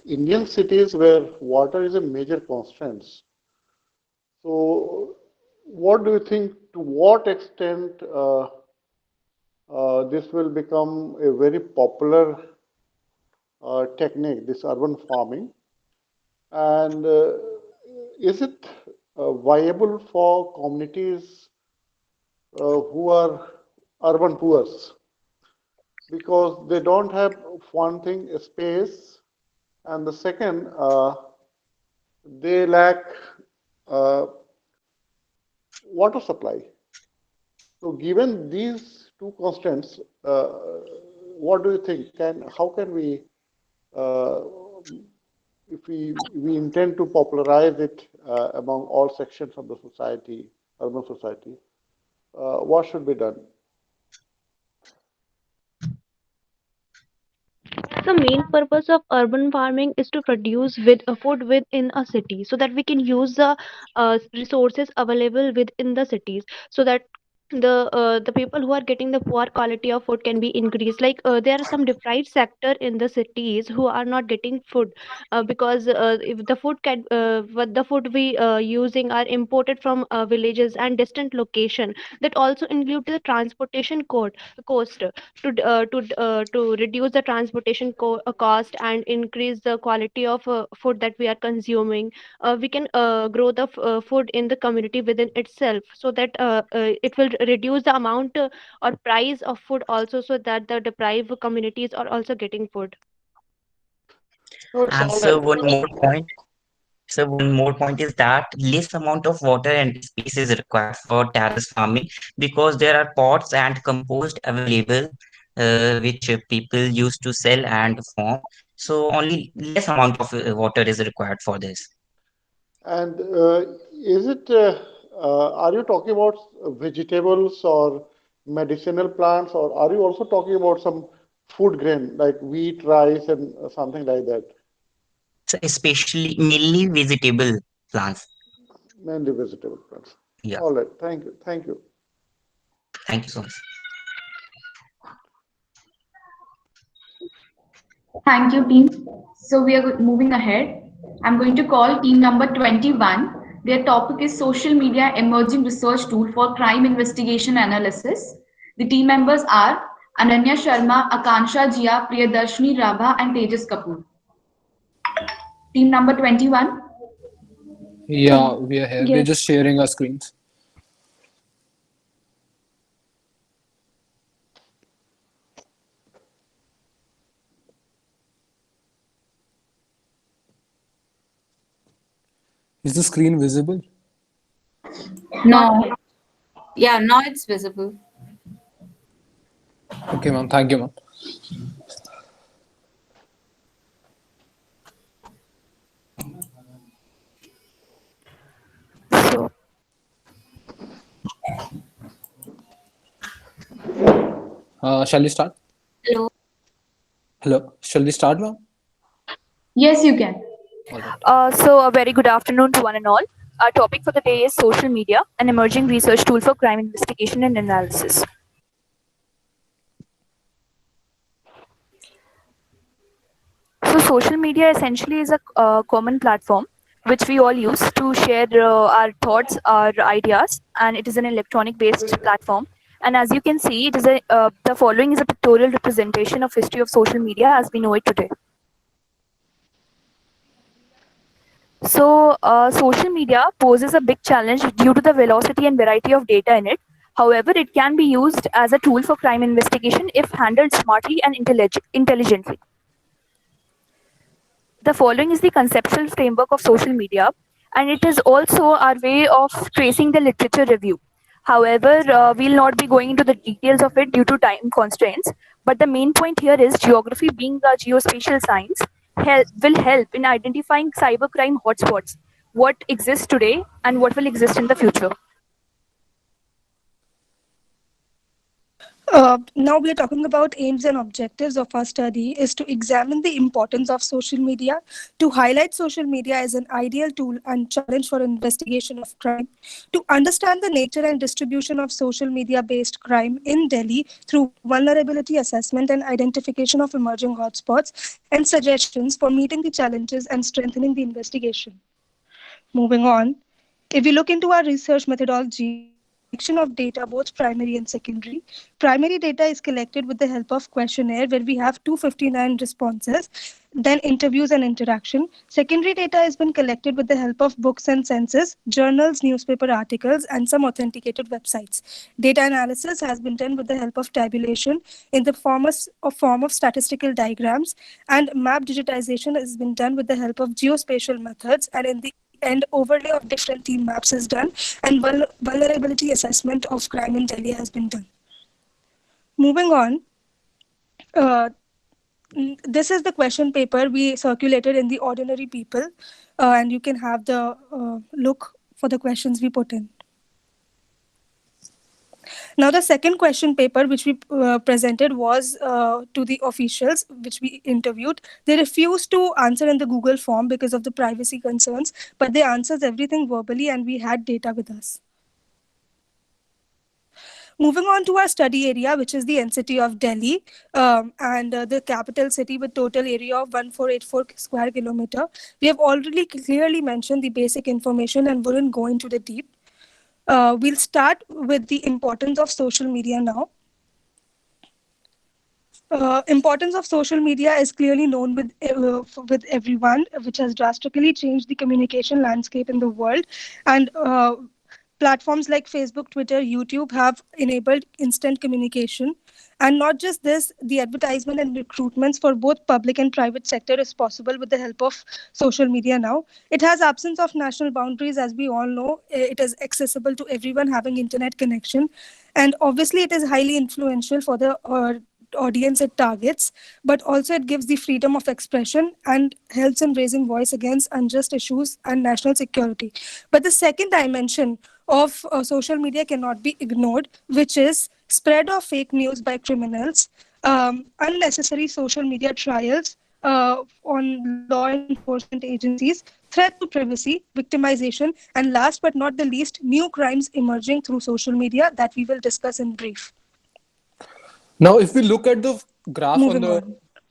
Indian cities where water is a major constraint. So, what do you think? To what extent this will become a very popular technique, this urban farming, and is it viable for communities who are urban poor? Because they don't have one thing, a space, and the second, they lack water supply. So given these two constraints, what do you think? How can we, if we intend to popularize it among all sections of the society, urban society, what should be done? The main purpose of urban farming is to produce with food within a city, so that we can use the resources available within the cities, so that the people who are getting the poor quality of food can be increased. Like there are some deprived sector in the cities who are not getting food because if the food can what the food we using are imported from villages and distant location, that also include the transportation cost to reduce the transportation cost and increase the quality of food that we are consuming. We can grow the food in the community within itself, so that it will reduce the amount or price of food also, so that the deprived communities are also getting food. No, it's And all so right. one more point. So one more point is that less amount of water and space is required for terrace farming because there are pots and compost available, which people used to sell and farm. So only less amount of water is required for this. And is it, are you talking about vegetables or medicinal plants, or are you also talking about some food grain like wheat, rice, and something like that? So especially mainly vegetable plants. Mainly vegetable plants. Yeah. All right. Thank you. Thank you. Thank you so much. Thank you, team. So we are moving ahead. I'm going to call team number 21. Their topic is social media emerging research tool for crime investigation analysis. The team members are Ananya Sharma, Akansha Jia, Priyadarshini Rabha, and Tejas Kapoor. Team number 21. Yeah, we are here. We're Yes. just sharing our screens. Is the screen visible? No. Yeah, now it's visible. Okay, ma'am. Thank you, ma'am. So Shall we start? Hello. Hello. Shall we start, ma'am? Yes, you can. All right. So a very good afternoon to one and all. Our topic for the day is social media, an emerging research tool for crime investigation and analysis. So social media essentially is a common platform which we all use to share our thoughts, our ideas, and it is an electronic-based platform. And as you can see, it is the following is a pictorial representation of history of social media as we know it today. So social media poses a big challenge due to the velocity and variety of data in it. However, it can be used as a tool for crime investigation if handled smartly and intelligently. The following is the conceptual framework of social media, and it is also our way of tracing the literature review. However, we'll not be going into the details of it due to time constraints, but the main point here is geography being a geospatial science will help in identifying cybercrime hotspots, what exists today and what will exist in the future. Now we are talking about aims and objectives of our study is to examine the importance of social media, to highlight social media as an ideal tool and challenge for investigation of crime, to understand the nature and distribution of social media-based crime in Delhi through vulnerability assessment and identification of emerging hotspots, and suggestions for meeting the challenges and strengthening the investigation. Moving on, if we look into our research methodology, collection of data, both primary and secondary. Primary data is collected with the help of questionnaire, where we have 259 responses, then interviews and interaction. Secondary data has been collected with the help of books and census, journals, newspaper articles, and some authenticated websites. Data analysis has been done with the help of tabulation in the form of statistical diagrams, and map digitization has been done with the help of geospatial methods, and in the end, overlay of different team maps is done, and vulnerability assessment of crime in Delhi has been done. Moving on, this is the question paper we circulated in the ordinary people, and you can have the look for the questions we put in. Now, the second question paper which we presented was to the officials which we interviewed. They refused to answer in the Google form because of the privacy concerns, but they answered everything verbally, and we had data with us. Moving on to our study area, which is the NCT of Delhi, and the capital city with total area of 1484 square kilometer. We have already clearly mentioned the basic information and wouldn't go into the deep. We'll start with the importance of social media now. Importance of social media is clearly known with everyone, which has drastically changed the communication landscape in the world. And platforms like Facebook, Twitter, YouTube have enabled instant communication. And not just this, the advertisement and recruitments for both public and private sector is possible with the help of social media now. It has absence of national boundaries, as we all know. It is accessible to everyone having internet connection. And obviously, it is highly influential for the audience it targets, but also it gives the freedom of expression and helps in raising voice against unjust issues and national security. But the second dimension of social media cannot be ignored, which is spread of fake news by criminals, unnecessary social media trials on law enforcement agencies, threat to privacy, victimization, and last but not the least, new crimes emerging through social media that we will discuss in brief. Now, if we look at the graph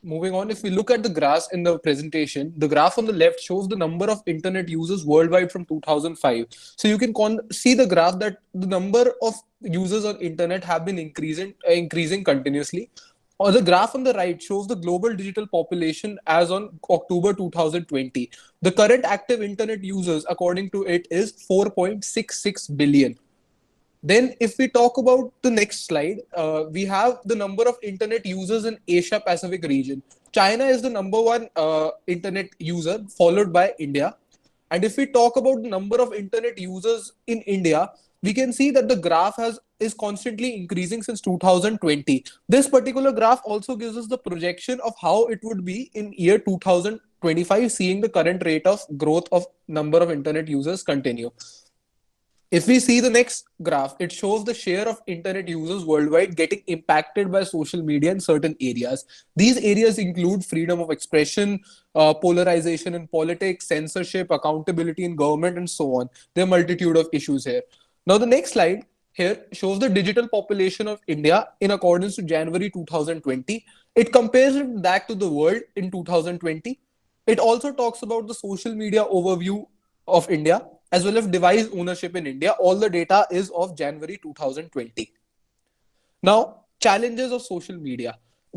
moving on, if we look at the graph in the presentation, the graph on the left shows the number of internet users worldwide from 2005. So you can see the graph that the number of users on internet have been increasing continuously. Or the graph on the right shows the global digital population as on October 2020. The current active internet users, according to it, is 4.66 billion. Then if we talk about the next slide, we have the number of internet users in Asia Pacific region. China is the number one internet user, followed by India. And if we talk about the number of internet users in India, we can see that the graph is constantly increasing since 2020. This particular graph also gives us the projection of how it would be in year 2025, seeing the current rate of growth of number of internet users continue. If we see the next graph, it shows the share of internet users worldwide getting impacted by social media in certain areas. These areas include freedom of expression, polarization in politics, censorship, accountability in government, and so on. There are a multitude of issues here. Now, the next slide here shows the digital population of India in accordance to January 2020. It compares it back to the world in 2020. It also talks about the social media overview of India, as well as device ownership in India. All the data is of January 2020. Now, challenges of social media.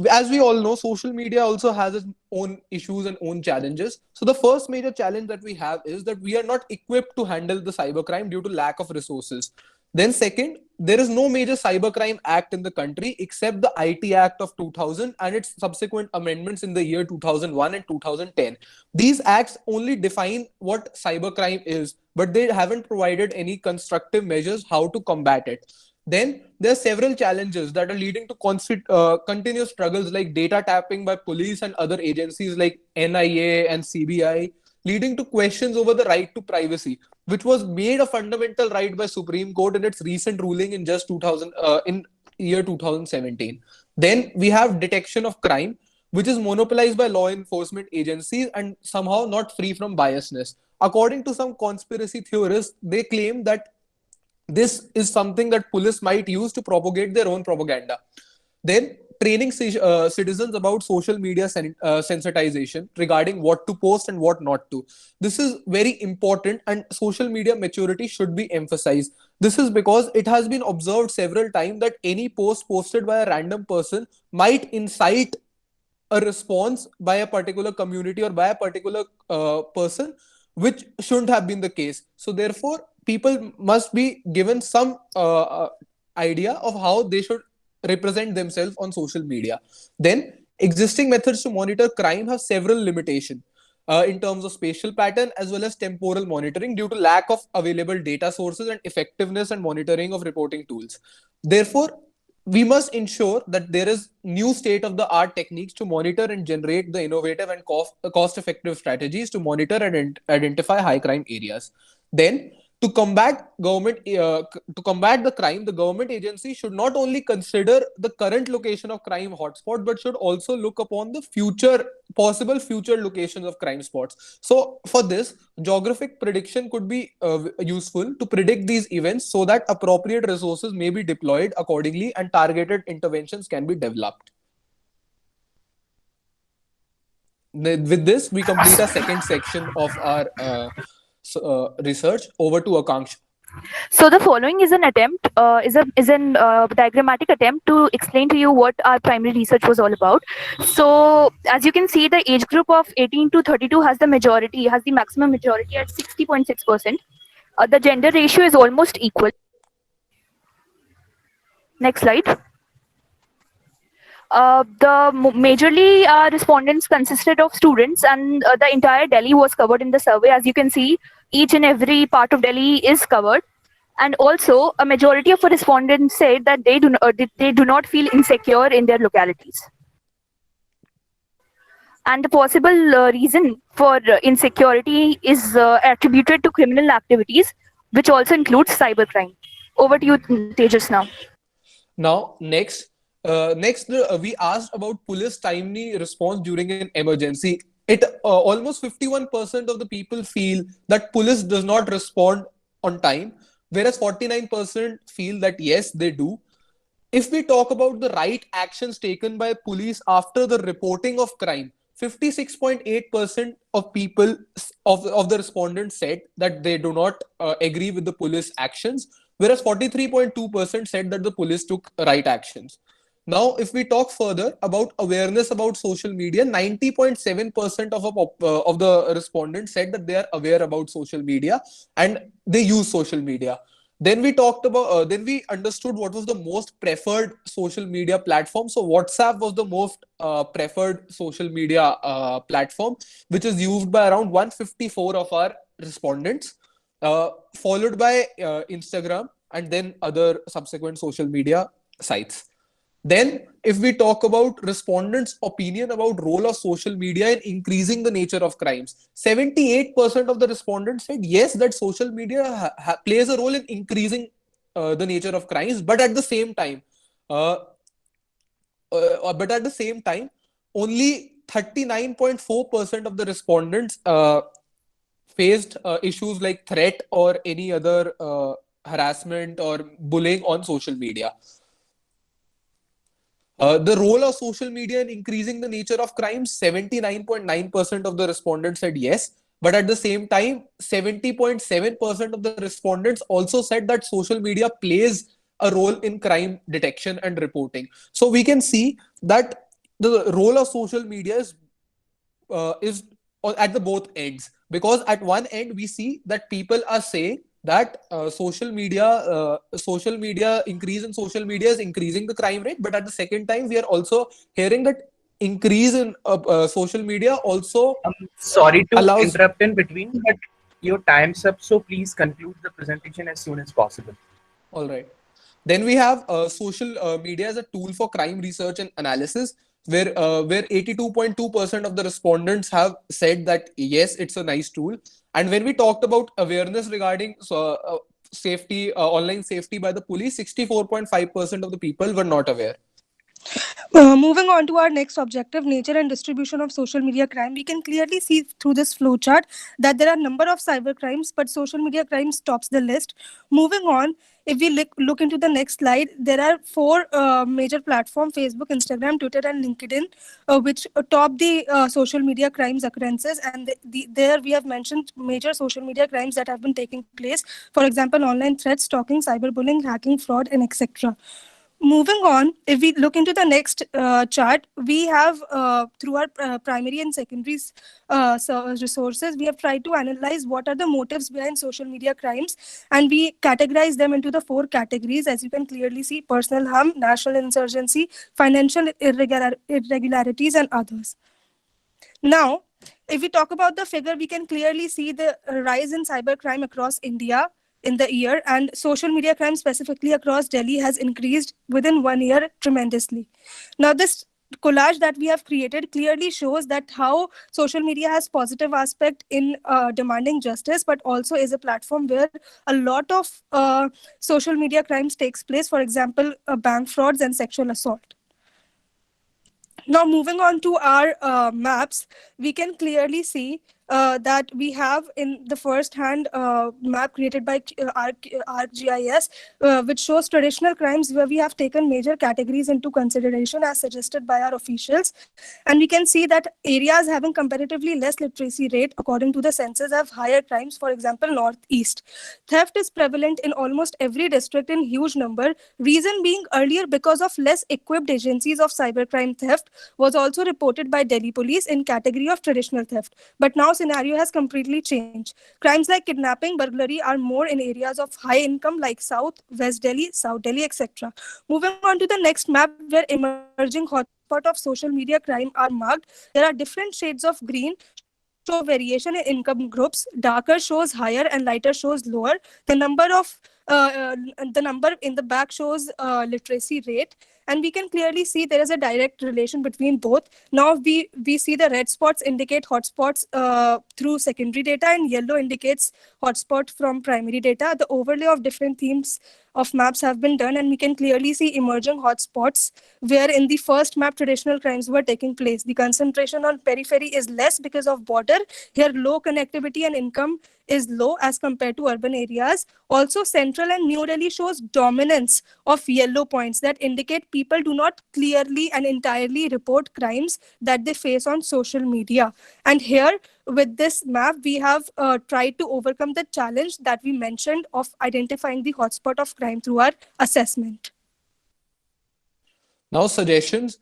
As we all know, social media also has its own issues and own challenges. So the first major challenge that we have is that we are not equipped to handle the cybercrime due to lack of resources. Then second, there is no major cybercrime act in the country except the IT Act of 2000 and its subsequent amendments in the year 2001 and 2010. These acts only define what cybercrime is, but they haven't provided any constructive measures how to combat it. Then there are several challenges that are leading to continuous struggles like data tapping by police and other agencies like NIA and CBI, leading to questions over the right to privacy, which was made a fundamental right by Supreme Court in its recent ruling in in year 2017. Then we have detection of crime, which is monopolized by law enforcement agencies and somehow not free from biasness. According to some conspiracy theorists, they claim that this is something that police might use to propagate their own propaganda. Then training citizens about social media sensitization regarding what to post and what not to. This is very important, and social media maturity should be emphasized. This is because it has been observed several times that any post posted by a random person might incite a response by a particular community or by a particular person, which shouldn't have been the case. So therefore, people must be given some idea of how they should represent themselves on social media. Then, existing methods to monitor crime have several limitations in terms of spatial pattern as well as temporal monitoring due to lack of available data sources and effectiveness and monitoring of reporting tools. Therefore, we must ensure that there is new state-of-the-art techniques to monitor and generate the innovative and cost-effective strategies to monitor and identify high crime areas. Then, to combat the crime, the government agency should not only consider the current location of crime hotspot, but should also look upon the possible future locations of crime spots. So for this, geographic prediction could be useful to predict these events so that appropriate resources may be deployed accordingly and targeted interventions can be developed. With this, we complete our second section of our research. Over to Akanksha. So the following is an attempt, is an diagrammatic attempt to explain to you what our primary research was all about. So as you can see, the age group of 18 to 32 has the maximum majority at 60.6%. The gender ratio is almost equal. Next slide. Majorly respondents consisted of students, and the entire Delhi was covered in the survey. As you can see, each and every part of Delhi is covered. And also, a majority of respondents said that they do not feel insecure in their localities. And the possible reason for insecurity is attributed to criminal activities, which also includes cybercrime. Over to you, Tejas, now. Now, next, we asked about police timely response during an emergency. Almost 51% of the people feel that police does not respond on time, whereas 49% feel that yes, they do. If we talk about the right actions taken by police after the reporting of crime, 56.8% of people of the respondents said that they do not agree with the police actions, whereas 43.2% said that the police took right actions. Now, if we talk further about awareness about social media, 90.7% of the respondents said that they are aware about social media and they use social media. Then we talked about, then we understood what was the most preferred social media platform. So WhatsApp was the most preferred social media platform, which is used by around 154 of our respondents, followed by Instagram and then other subsequent social media sites. Then, if we talk about respondents' opinion about role of social media in increasing the nature of crimes, 78% of the respondents said yes, that social media plays a role in increasing the nature of crimes, but at the same time, only 39.4% of the respondents faced issues like threat or any other harassment or bullying on social media. The role of social media in increasing the nature of crimes, 79.9% of the respondents said yes. But at the same time, 70.7% of the respondents also said that social media plays a role in crime detection and reporting. So we can see that the role of social media is at the both ends. Because at one end, we see that people are saying that social media increase in social media is increasing the crime rate, but at the second time we are also hearing that increase in social media also sorry to interrupt in between, but your time's up, so please conclude the presentation as soon as possible. All right. Then we have social media as a tool for crime research and analysis, where 82.2% of the respondents have said that yes, it's a nice tool. And when we talked about awareness regarding safety, online safety by the police, 64.5% of the people were not aware. Moving on to our next objective, nature and distribution of social media crime, we can clearly see through this flowchart that there are a number of cyber crimes, but social media crimes tops the list. Moving on, if we look into the next slide, there are four major platforms: Facebook, Instagram, Twitter, and LinkedIn, which top the social media crimes occurrences. And there we have mentioned major social media crimes that have been taking place. For example, online threats, stalking, cyberbullying, hacking, fraud, and etc. Moving on, if we look into the next chart, we have through our primary and secondary resources, we have tried to analyze what are the motives behind social media crimes, and we categorize them into the four categories. As you can clearly see: personal harm, national insurgency, financial irregularities, and others. Now, if we talk about the figure, we can clearly see the rise in cybercrime across India in the year, and social media crime specifically across Delhi has increased within 1 year tremendously. Now, this collage that we have created clearly shows that how social media has positive aspect in demanding justice, but also is a platform where a lot of social media crimes takes place. For example, bank frauds and sexual assault. Now, moving on to our maps, we can clearly see that we have in the first hand map created by ArcGIS, which shows traditional crimes where we have taken major categories into consideration as suggested by our officials. And we can see that areas having comparatively less literacy rate according to the census have higher crimes. For example, Northeast. Theft is prevalent in almost every district in huge number. Reason being, earlier because of less equipped agencies of cybercrime theft was also reported by Delhi police in category of traditional theft. But now scenario has completely changed. Crimes like kidnapping, burglary are more in areas of high income like South, West Delhi, South Delhi, etc. Moving on to the next map where emerging hotspot of social media crime are marked. There are different shades of green show variation in income groups. Darker shows higher and lighter shows lower. The number in the back shows literacy rate, and we can clearly see there is a direct relation between both. Now we see the red spots indicate hotspots through secondary data, and yellow indicates hotspot from primary data. The overlay of different themes of maps have been done, and we can clearly see emerging hotspots where in the first map traditional crimes were taking place. The concentration on periphery is less because of border. Here low connectivity and income is low as compared to urban areas. Also, Central and New Delhi shows dominance of yellow points that indicate people do not clearly and entirely report crimes that they face on social media. And here, with this map, we have tried to overcome the challenge that we mentioned of identifying the hotspot of crime through our assessment. Now, suggestions.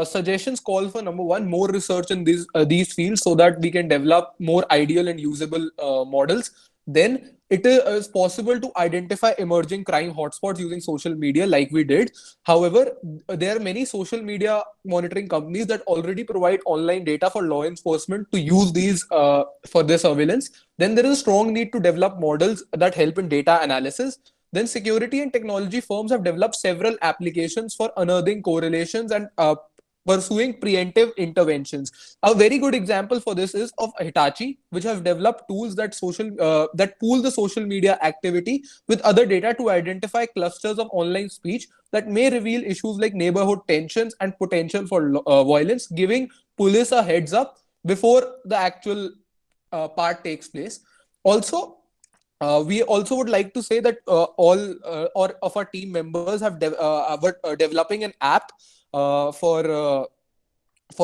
Suggestions call for number one, more research in these fields so that we can develop more ideal and usable models. Then it is possible to identify emerging crime hotspots using social media like we did. However, there are many social media monitoring companies that already provide online data for law enforcement to use these for their surveillance. Then there is a strong need to develop models that help in data analysis. Then security and technology firms have developed several applications for unearthing correlations and pursuing preemptive interventions. A very good example for this is of Hitachi, which have developed tools that pool the social media activity with other data to identify clusters of online speech that may reveal issues like neighborhood tensions and potential for violence, giving police a heads up before the actual part takes place. Also, we also would like to say that all of our team members have developing an app for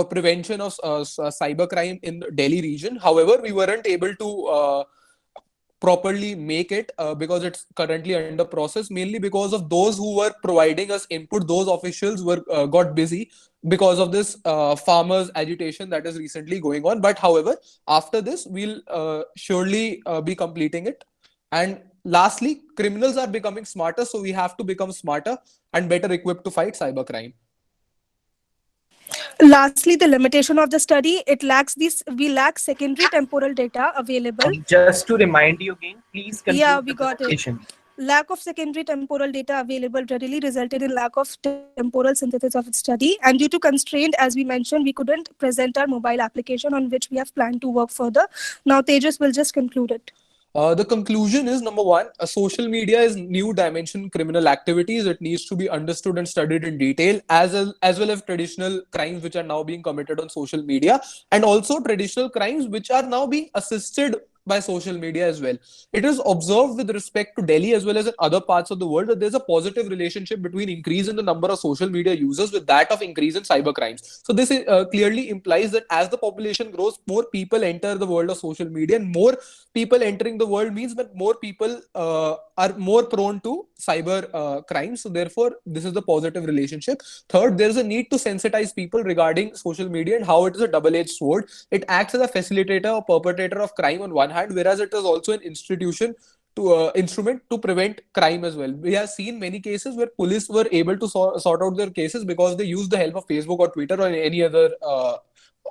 prevention of cybercrime in the Delhi region. However, we weren't able to properly make it because it's currently under process, mainly because of those who were providing us input. Those officials were got busy because of this farmers agitation that is recently going on. But however, after this, we'll surely be completing it. And lastly, criminals are becoming smarter, so we have to become smarter and better equipped to fight cybercrime. Lastly, the limitation of the study, we lack secondary temporal data available. Just to remind you again, please conclude. Yeah, we got it. Lack of secondary temporal data available readily resulted in lack of temporal synthesis of its study. And due to constraint, as we mentioned, we couldn't present our mobile application on which we have planned to work further. Now, Tejas will just conclude it. The conclusion is number one, social media is new dimension criminal activities. It needs to be understood and studied in detail, as well as traditional crimes which are now being committed on social media, and also traditional crimes which are now being assisted by social media as well. It is observed with respect to Delhi as well as in other parts of the world that there's a positive relationship between increase in the number of social media users with that of increase in cyber crimes. So this clearly implies that as the population grows, more people enter the world of social media, and more people entering the world means that more people are more prone to cyber crimes. So therefore, this is the positive relationship. Third, there is a need to sensitize people regarding social media and how it is a double-edged sword. It acts as a facilitator or perpetrator of crime on one hand, whereas it is also an instrument to prevent crime as well. We have seen many cases where police were able to sort out their cases because they used the help of Facebook or Twitter or any other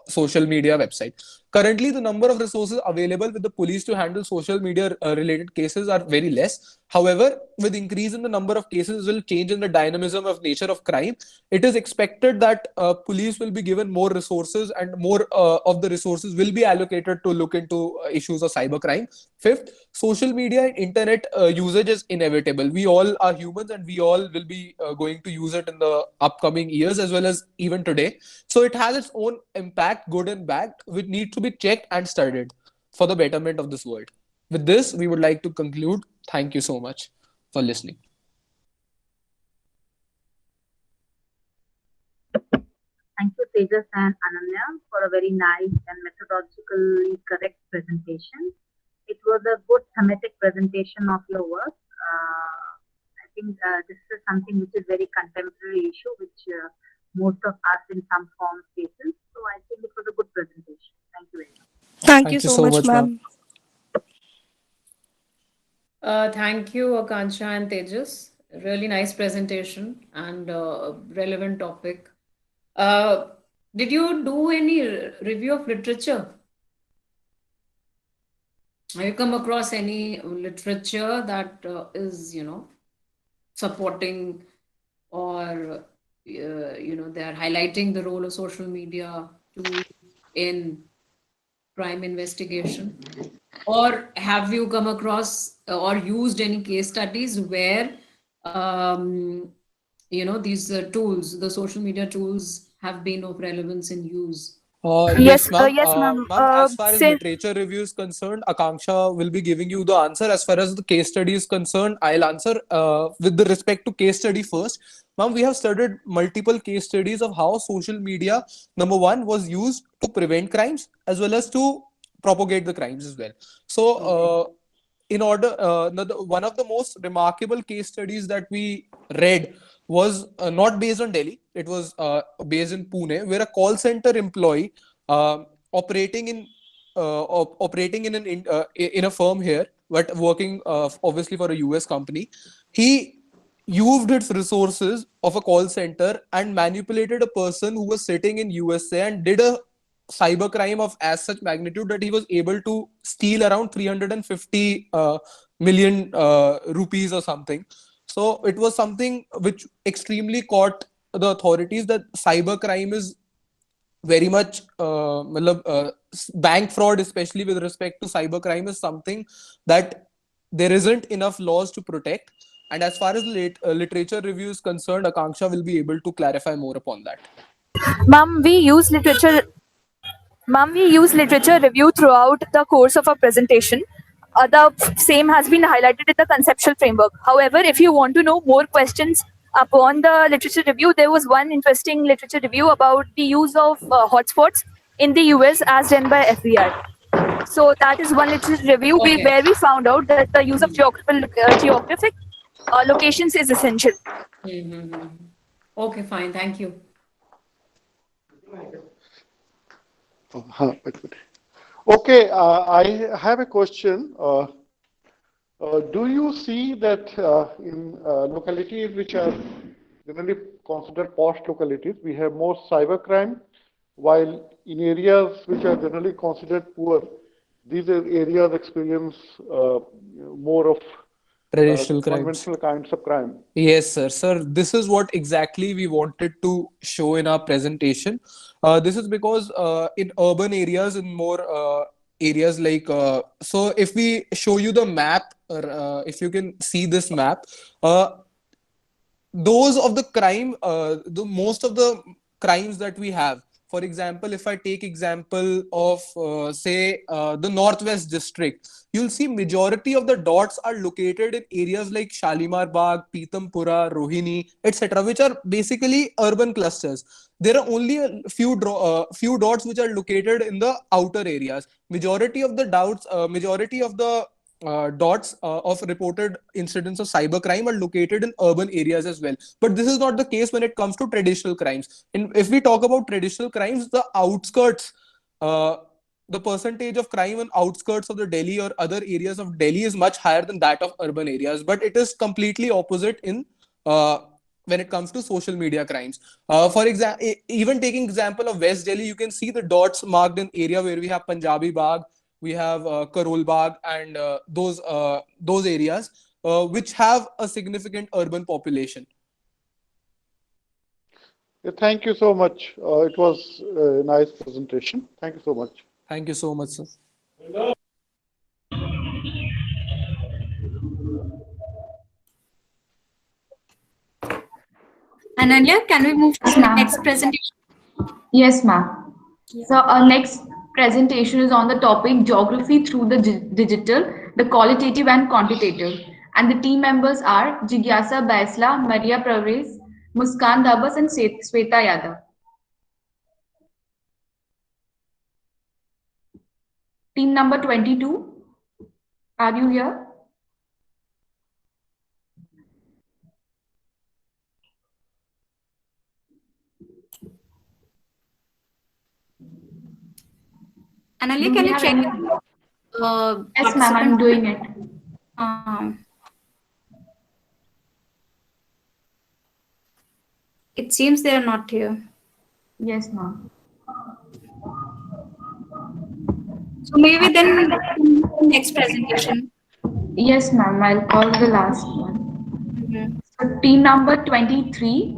social media website. Currently, the number of resources available with the police to handle social media related cases are very less. However, with increase in the number of cases will change in the dynamism of nature of crime. It is expected that police will be given more resources, and more of the resources will be allocated to look into issues of cybercrime. Fifth, social media and internet usage is inevitable. We all are humans and we all will be going to use it in the upcoming years as well as even today. So it has its own impact, good and bad, which need to be checked and studied for the betterment of this world. With this, we would like to conclude. Thank you so much for listening. Thank you, Tejas and Ananya, for a very nice and methodologically correct presentation. It was a good thematic presentation of your work. I think this is something which is very contemporary issue, which most of us in some form faces. So I think it was a good presentation. Thank you very much. Thank you so much, ma'am. Thank you, Akansha and Tejas. Really nice presentation and relevant topic. Did you do any review of literature? Have you come across any literature that is, supporting or, they are highlighting the role of social media in crime investigation? Or have you come across or used any case studies where, these tools, the social media tools, have been of relevance in use? Yes, ma'am. Yes, ma'am. As far as literature review is concerned, Akanksha will be giving you the answer. As far as the case study is concerned, I'll answer with the respect to case study first. Ma'am, we have studied multiple case studies of how social media, number one, was used to prevent crimes as well as to propagate the crimes as well. So, one of the most remarkable case studies that we read was not based on Delhi. It was based in Pune, where a call center employee operating in a firm here, but working obviously for a US company, he used its resources of a call center and manipulated a person who was sitting in USA and did a cybercrime of as such magnitude that he was able to steal around 350 million rupees or something. So it was something which extremely caught the authorities that cybercrime is very much bank fraud, especially with respect to cybercrime, is something that there isn't enough laws to protect. And as far as literature review is concerned, Akanksha will be able to clarify more upon that. Ma'am, we use literature review throughout the course of our presentation. The same has been highlighted in the conceptual framework. However, if you want to know more questions upon the literature review, there was one interesting literature review about the use of hotspots in the US as done by FBI. So that is one literature review where we found out that the use of geographic locations is essential. Okay, fine. Thank you. Okay, I have a question. Do you see that in localities which are generally considered posh localities, we have more cybercrime, while in areas which are generally considered poor, these areas experience more of traditional conventional kinds of crime? Yes, sir. Sir, this is what exactly we wanted to show in our presentation. This is because in urban areas, in more areas like so if we show you the map, or if you can see this map, those of the crime, the most of the crimes that we have, for example, if I take example of say the Northwest District, you'll see majority of the dots are located in areas like Shalimar Bagh, Pitampura, Rohini, etc., which are basically urban clusters. There are only a few dots which are located in the outer areas. Majority of the dots of reported incidents of cybercrime are located in urban areas as well. But this is not the case when it comes to traditional crimes. If we talk about traditional crimes, the outskirts, the percentage of crime in outskirts of the Delhi or other areas of Delhi is much higher than that of urban areas. But it is completely opposite in when it comes to social media crimes. For example, even taking example of West Delhi, you can see the dots marked in area where we have Punjabi Bagh, we have Karol Bagh, and those areas which have a significant urban population. Yeah, thank you so much. It was a nice presentation. Thank you so much. Thank you so much, sir. Ananya, can we move to the next presentation? Yes, ma'am. So our next presentation is on the topic Geography through the Digital, the Qualitative and Quantitative. And the team members are Jigyasa Baisla, Maria Pravez, Muskan Dabas, and Sweta Yadav. Team number 22, are you here? Ananya, can you check? Yes, ma'am, I'm doing it. It seems they are not here. Yes, ma'am. So maybe then next presentation. Yes, ma'am, I'll call the last one. So team number 23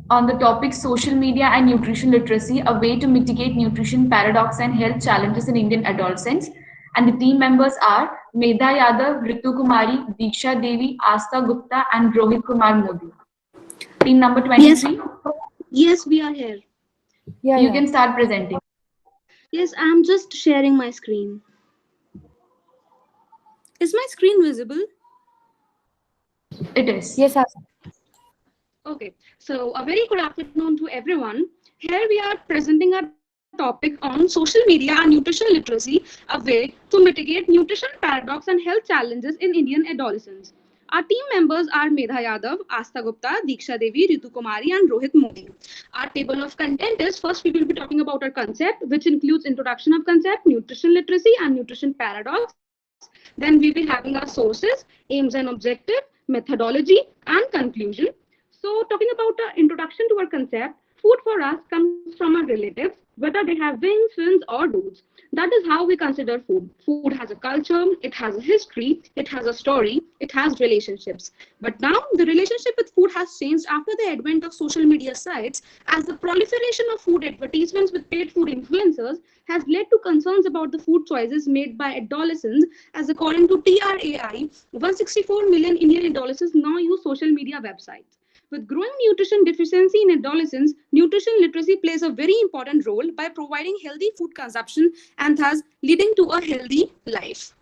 on the topic Social Media and Nutrition Literacy, a way to mitigate nutrition paradox and health challenges in Indian adolescents. And the team members are Medha Yadav, Ritu Kumari, Diksha Devi, Asta Gupta, and Rohit Kumar Modi. Team number 23. Yes, we are here. You can start presenting. Yes, I'm just sharing my screen. Is my screen visible? It is. Yes, okay. So a very good afternoon to everyone. Here we are presenting a topic on social media and nutrition literacy, a way to mitigate nutrition paradox and health challenges in Indian adolescents. Our team members are Medha Yadav, Asta Gupta, Diksha Devi, Ritu Kumari, and Rohit Modi. Our table of content is, first we will be talking about our concept, which includes introduction of concept, nutrition literacy, and nutrition paradox. Then we will be having our sources, aims and objective, methodology, and conclusion. So talking about the introduction to our concept, food for us comes from our relatives, whether they have wings, fins, or dudes. That is how we consider food. Food has a culture, it has a history, it has a story, it has relationships. But now the relationship with food has changed after the advent of social media sites, as the proliferation of food advertisements with paid food influencers has led to concerns about the food choices made by adolescents, as according to TRAI, 164 million Indian adolescents now use social media websites. With growing nutrition deficiency in adolescents, nutrition literacy plays a very important role by providing healthy food consumption and thus leading to a healthy life.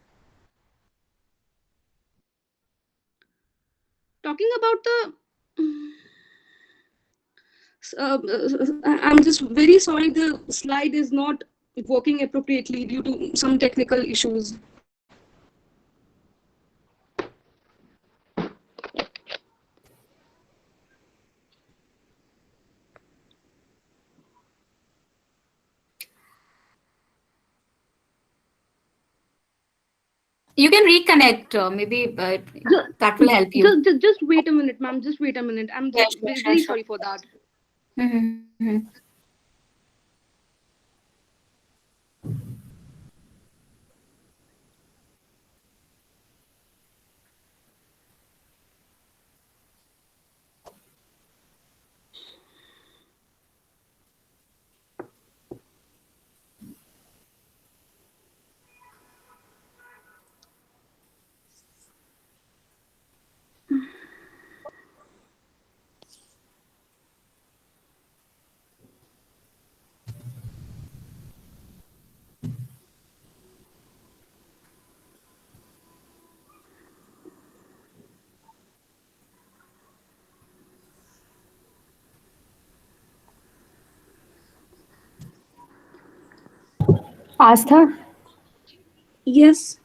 Talking about I'm just very sorry the slide is not working appropriately due to some technical issues. You can reconnect. Maybe that will help you. Just wait a minute, ma'am. Just wait a minute. I'm just very sorry for that. Astha, Yes.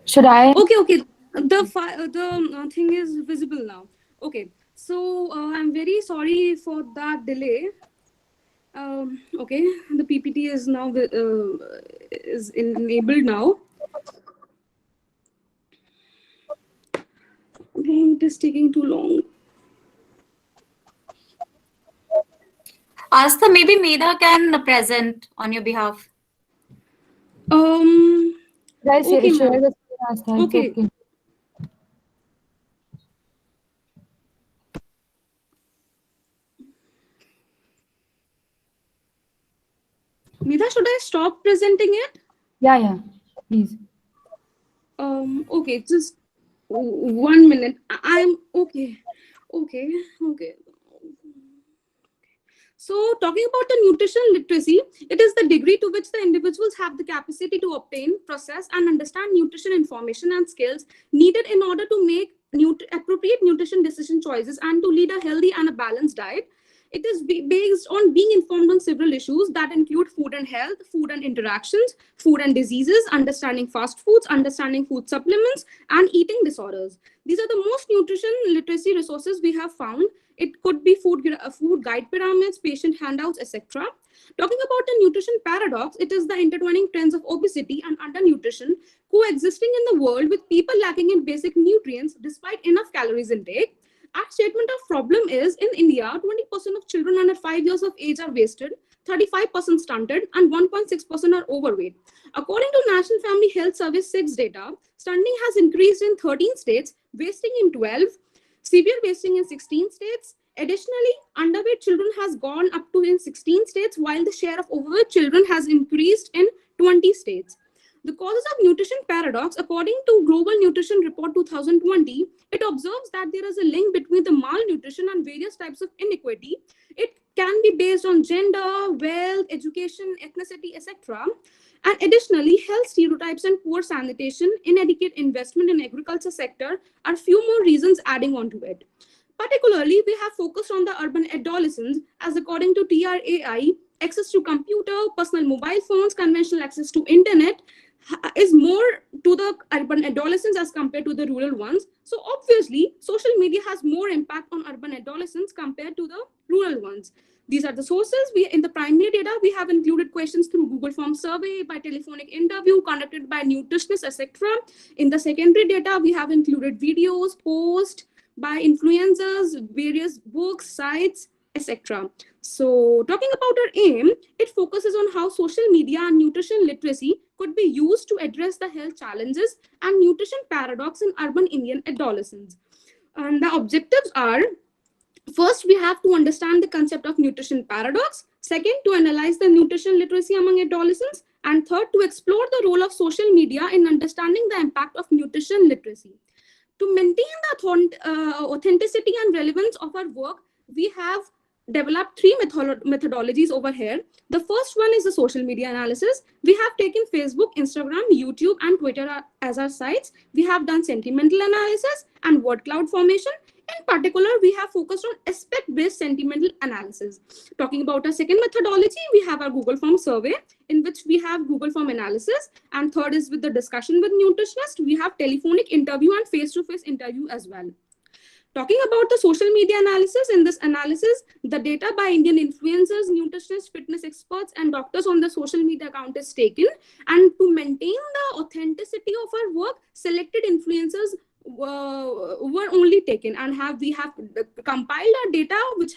should I? Okay. The thing is visible now. Okay. So I'm very sorry for that delay. Okay, the PPT is now is enabled now. Okay, it is taking too long. Astha, maybe Medha can present on your behalf. Guys, Okay, share ma'am. the screen, Astha. It's Okay. okay. Medha, should I stop presenting it? Yeah, please. Okay, just 1 minute. I'm okay. Okay. So, talking about the nutritional literacy, it is the degree to which the individuals have the capacity to obtain, process, and understand nutrition information and skills needed in order to make appropriate nutrition decision choices and to lead a healthy and a balanced diet. It is based on being informed on several issues that include food and health, food and interactions, food and diseases, understanding fast foods, understanding food supplements, and eating disorders. These are the most nutrition literacy resources we have found. It could be food guide pyramids, patient handouts, etc. Talking about the nutrition paradox, it is the intertwining trends of obesity and undernutrition coexisting in the world with people lacking in basic nutrients despite enough calories intake. Our statement of problem is in India, 20% of children under 5 years of age are wasted, 35% stunted, and 1.6% are overweight. According to National Family Health Service 6 data, stunting has increased in 13 states, wasting in 12, severe wasting in 16 states. Additionally, underweight children has gone up to in 16 states, while the share of overweight children has increased in 20 states. The causes of nutrition paradox, according to Global Nutrition Report 2020, it observes that there is a link between the malnutrition and various types of inequity. It can be based on gender, wealth, education, ethnicity, etc. And additionally, health stereotypes and poor sanitation, inadequate investment in agriculture sector are few more reasons adding on to it. Particularly, we have focused on the urban adolescents, as according to TRAI, access to computer, personal mobile phones, conventional access to internet is more to the urban adolescents as compared to the rural ones. So obviously, social media has more impact on urban adolescents compared to the rural ones. These are the sources. In the primary data, we have included questions through Google Form survey, by telephonic interview conducted by nutritionists, etc. In the secondary data, we have included videos, posts by influencers, various books, sites, etc. So talking about our aim, it focuses on how social media and nutrition literacy could be used to address the health challenges and nutrition paradox in urban Indian adolescents. And the objectives are, first, we have to understand the concept of nutrition paradox. Second, to analyze the nutrition literacy among adolescents. And third, to explore the role of social media in understanding the impact of nutrition literacy. To maintain the authenticity and relevance of our work, we have developed three methodologies over here. The first one is the social media analysis. We have taken Facebook, Instagram, YouTube, and Twitter as our sites. We have done sentimental analysis and word cloud formation. In particular, we have focused on aspect-based sentimental analysis. Talking about our second methodology, we have our Google Form survey, in which we have Google Form analysis. And third is with the discussion with nutritionists. We have telephonic interview and face-to-face interview as well. Talking about the social media analysis, in this analysis, the data by Indian influencers, nutritionists, fitness experts, and doctors on the social media account is taken. And to maintain the authenticity of our work, selected influencers were only taken, and we have compiled our data which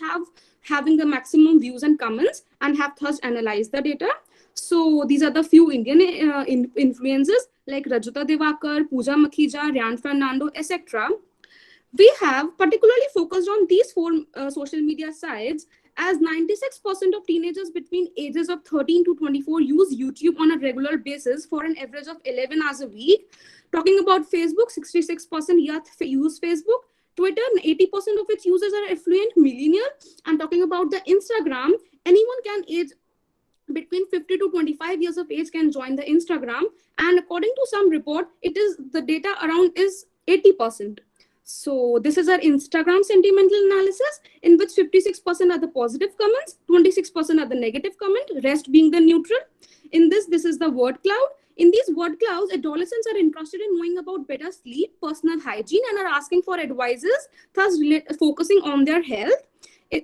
having the maximum views and comments, and have thus analyzed the data. So these are the few Indian influencers like Rajuta Devakar, Pooja Makhija, Ryan Fernando, etc. We have particularly focused on these four social media sites, as 96% of teenagers between ages of 13 to 24 use YouTube on a regular basis for an average of 11 hours a week. Talking about Facebook, 66% use Facebook. Twitter, 80% of its users are affluent millennial. And talking about the Instagram, anyone can age between 50 to 25 years of age can join the Instagram. And according to some report, it is the data around is 80%. So this is our Instagram sentimental analysis, in which 56% are the positive comments, 26% are the negative comment, rest being the neutral. In this is the word cloud. In these word clouds, adolescents are interested in knowing about better sleep, personal hygiene, and are asking for advices, thus focusing on their health.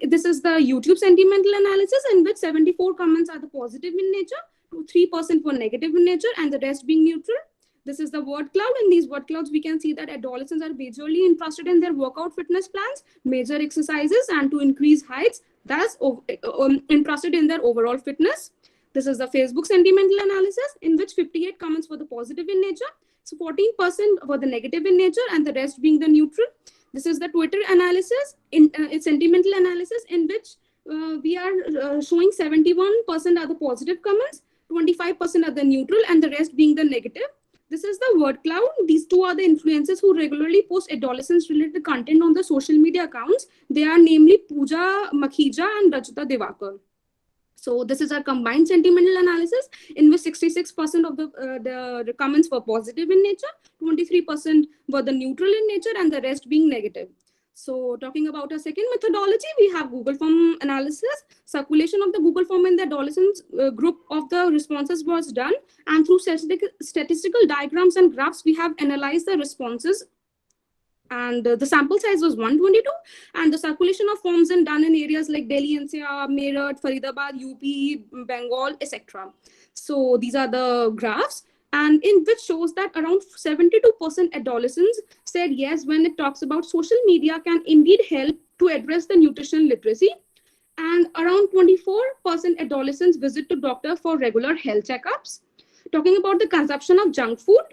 This is the YouTube sentimental analysis, in which 74 comments are the positive in nature, 3% were negative in nature, and the rest being neutral. This is the word cloud. In these word clouds, we can see that adolescents are majorly interested in their workout fitness plans, major exercises, and to increase heights, thus interested in their overall fitness. This is the Facebook sentimental analysis, in which 58 comments were the positive in nature, so 14% were the negative in nature, and the rest being the neutral. This is the Twitter analysis, it's sentimental analysis, in which we are showing 71% are the positive comments, 25% are the neutral, and the rest being the negative. This is the word cloud. These two are the influencers who regularly post adolescence related content on the social media accounts. They are namely Pooja Makhija and Rajita Devakar. So this is our combined sentimental analysis, in which 66% of the comments were positive in nature, 23% were the neutral in nature, and the rest being negative. So talking about a second methodology, we have Google Form analysis. Circulation of the Google Form in the adolescents group of the responses was done, and through statistical diagrams and graphs, we have analyzed the responses. And the sample size was 122, and the circulation of forms and done in areas like Delhi NCR, Meerut, Faridabad, UP, Bengal, etc. So these are the graphs, and in which shows that around 72% adolescents said yes when it talks about social media can indeed help to address the nutrition literacy, and around 24% adolescents visit to doctor for regular health checkups. Talking about the consumption of junk food,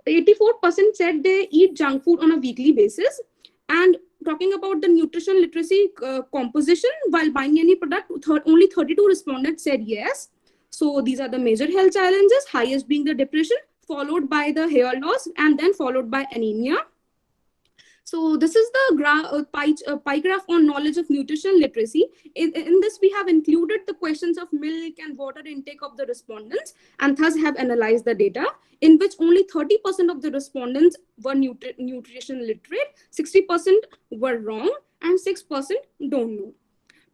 84% said they eat junk food on a weekly basis. And talking about the nutrition literacy composition, while buying any product, only 32 respondents said yes. So these are the major health challenges, highest being the depression, followed by the hair loss, and then followed by anemia. So this is the pie graph on knowledge of nutrition literacy. In this, we have included the questions of milk and water intake of the respondents, and thus have analyzed the data, in which only 30% of the respondents were nutrition literate, 60% were wrong, and 6% don't know.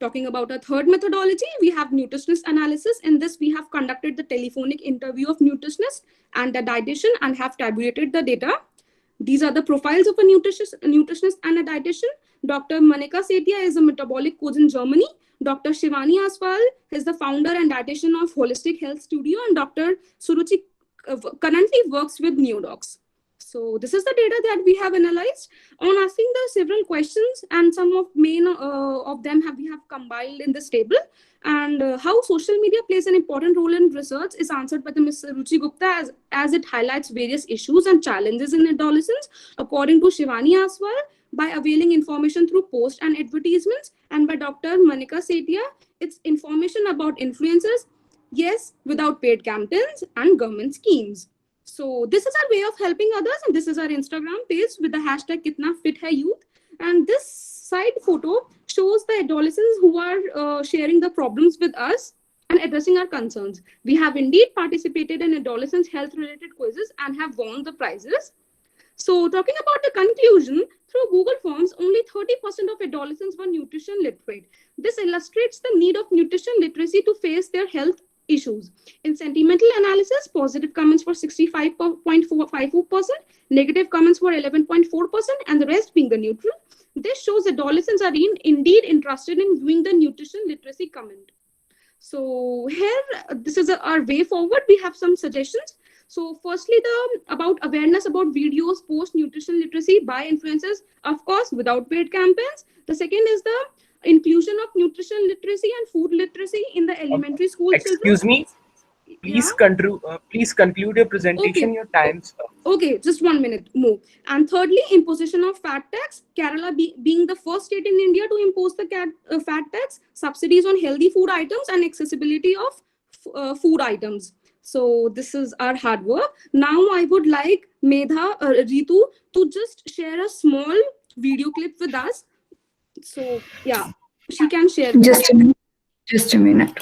Talking about a third methodology, we have nutritionist analysis. In this, we have conducted the telephonic interview of nutritionists and the dietitian and have tabulated the data. These are the profiles of a nutritionist and a dietitian. Dr. Manika Setia is a metabolic coach in Germany. Dr. Shivani Aswal is the founder and dietitian of Holistic Health Studio, and Dr. Suruchi currently works with Neodocs. So this is the data that we have analyzed. On asking the several questions, and some of main of them we have compiled in this table. And how social media plays an important role in research is answered by the Ms. Ruchi Gupta, as it highlights various issues and challenges in adolescence. According to Shivani Aswal, by availing information through posts and advertisements, and by Dr. Manika Setia, it's information about influencers, yes, without paid campaigns and government schemes. So this is our way of helping others, and this is our Instagram page with the hashtag Kitna Fit Hai Youth. And this side photo shows the adolescents who are sharing the problems with us and addressing our concerns. We have indeed participated in adolescents' health-related quizzes and have won the prizes. So talking about the conclusion, through Google Forms, only 30% of adolescents were nutrition literate. This illustrates the need of nutrition literacy to face their health issues. In sentimental analysis, positive comments were 65.54%, negative comments were 11.4%, and the rest being the neutral. This shows adolescents are indeed interested in viewing the nutrition literacy comment. So here, this is our way forward. We have some suggestions. So firstly, about awareness about videos, post nutrition literacy by influencers, of course, without paid campaigns. The second is the inclusion of nutrition literacy and food literacy in the elementary school Excuse me. Please, please conclude your presentation. Okay. Your time's up. Okay, just 1 minute more. And thirdly, imposition of fat tax. Kerala being the first state in India to impose the fat tax, subsidies on healthy food items, and accessibility of food items. So this is our hard work. Now I would like Medha, Ritu to just share a small video clip with us. So yeah, she can share. Just a minute. Just a minute.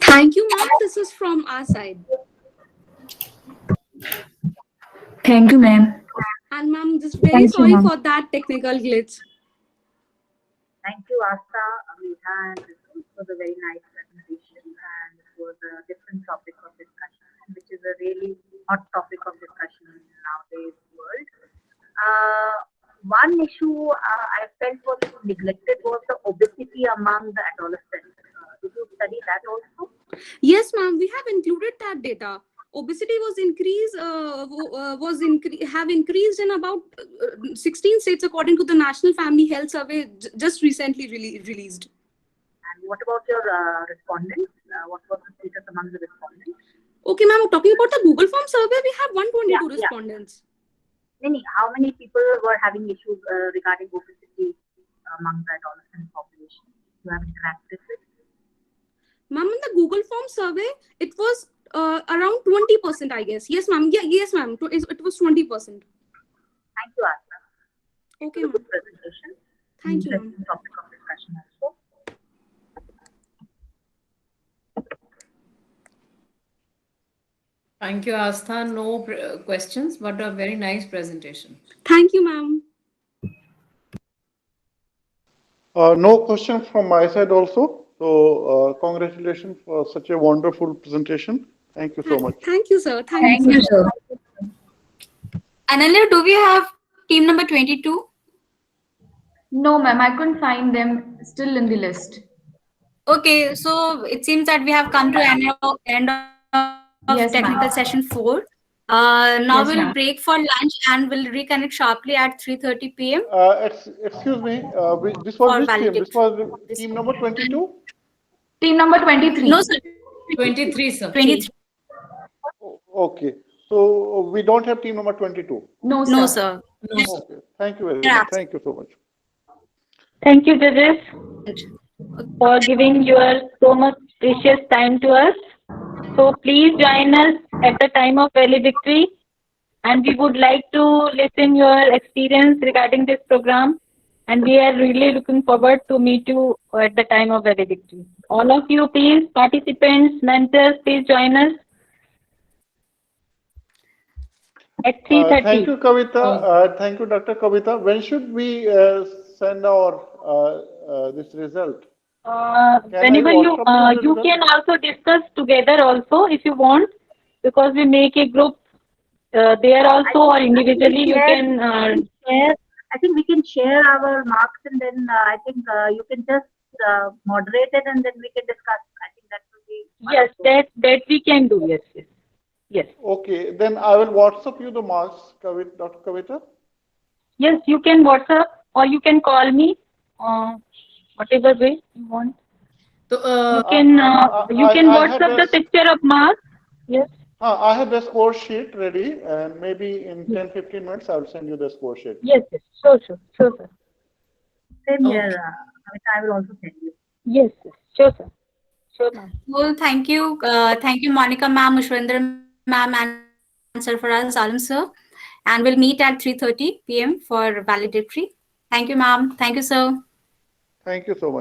Thank you, ma'am. This is from our side. Thank you, ma'am. And ma'am, just very Thank you, sorry ma'am. for that technical glitch. Thank you, Asta, Amita, and Ritu for the very nice presentation. And it was a different topic of discussion, which is a really hot topic of discussion in nowadays world. One issue I felt was neglected was the obesity among the adolescents. Did you study that also? Yes, ma'am. We have included that data. Obesity was increased in about 16 states according to the National Family Health Survey just recently released. And what about your respondents? What was the status among the respondents? Okay, ma'am. Talking about the Google Form survey, we have 122 respondents. How many people were having issues regarding obesity among the adolescent population you have interacted with? Ma'am, in the Google Form survey, it was around 20%, I guess. Yes, ma'am. Yeah, yes, ma'am. It was 20%. Thank you, Asma. Okay, ma'am. Good presentation. Thank you, ma'am. Interesting topic of discussion also. Thank you, Astha. No questions, but a very nice presentation. Thank you, ma'am. No question from my side also. So congratulations for such a wonderful presentation. Thank you so much. Thank you, sir. Thank you, sir. Ananya, do we have team number 22? No, ma'am, I couldn't find them still in the list. Okay, so it seems that we have come to end of Yes, technical ma'am. session 4. Now Yes, we'll ma'am. break for lunch and we'll reconnect sharply at 3:30 p.m. Excuse me, this was For which team? This valedictory. was team number 22? Team number 23. No, sir. 23, sir. 23. Okay. So we don't have team number 22. No, No, sir. sir. Okay. Thank you very Yeah. much. Thank you so much. Thank you, judges, for giving your so much precious time to us. So please join us at the time of valedictory, and we would like to listen your experience regarding this program, and we are really looking forward to meet you at the time of valedictory. All of you, please, participants, mentors, please join us at 3:30. Thank you, Kavita. Thank you, Dr. Kavita. When should we send our this result? Whenever you can also discuss together also if you want, because we make a group there also, or individually you can share. I think we can share our marks, and then I think you can just moderate it, and then we can discuss. I think that will be yes, that we can do. Yes. Okay, then I will WhatsApp you the marks, Dr. Kavita. Yes, you can WhatsApp or you can call me, whatever way you want. So, you can I WhatsApp the picture of marks. Yes. I have the score sheet ready, and maybe in 10-15 minutes I will send you the score sheet. Yes, sure, sir. Same here. I will also send you. Yes, sure, sir. Sure, ma'am. Well, thank you, Monica ma'am, Ushwendra ma'am, and Sarfaraz Alam sir, and we'll meet at 3:30 p.m. for valedictory. Thank you, ma'am. Thank you, sir. Thank you so much.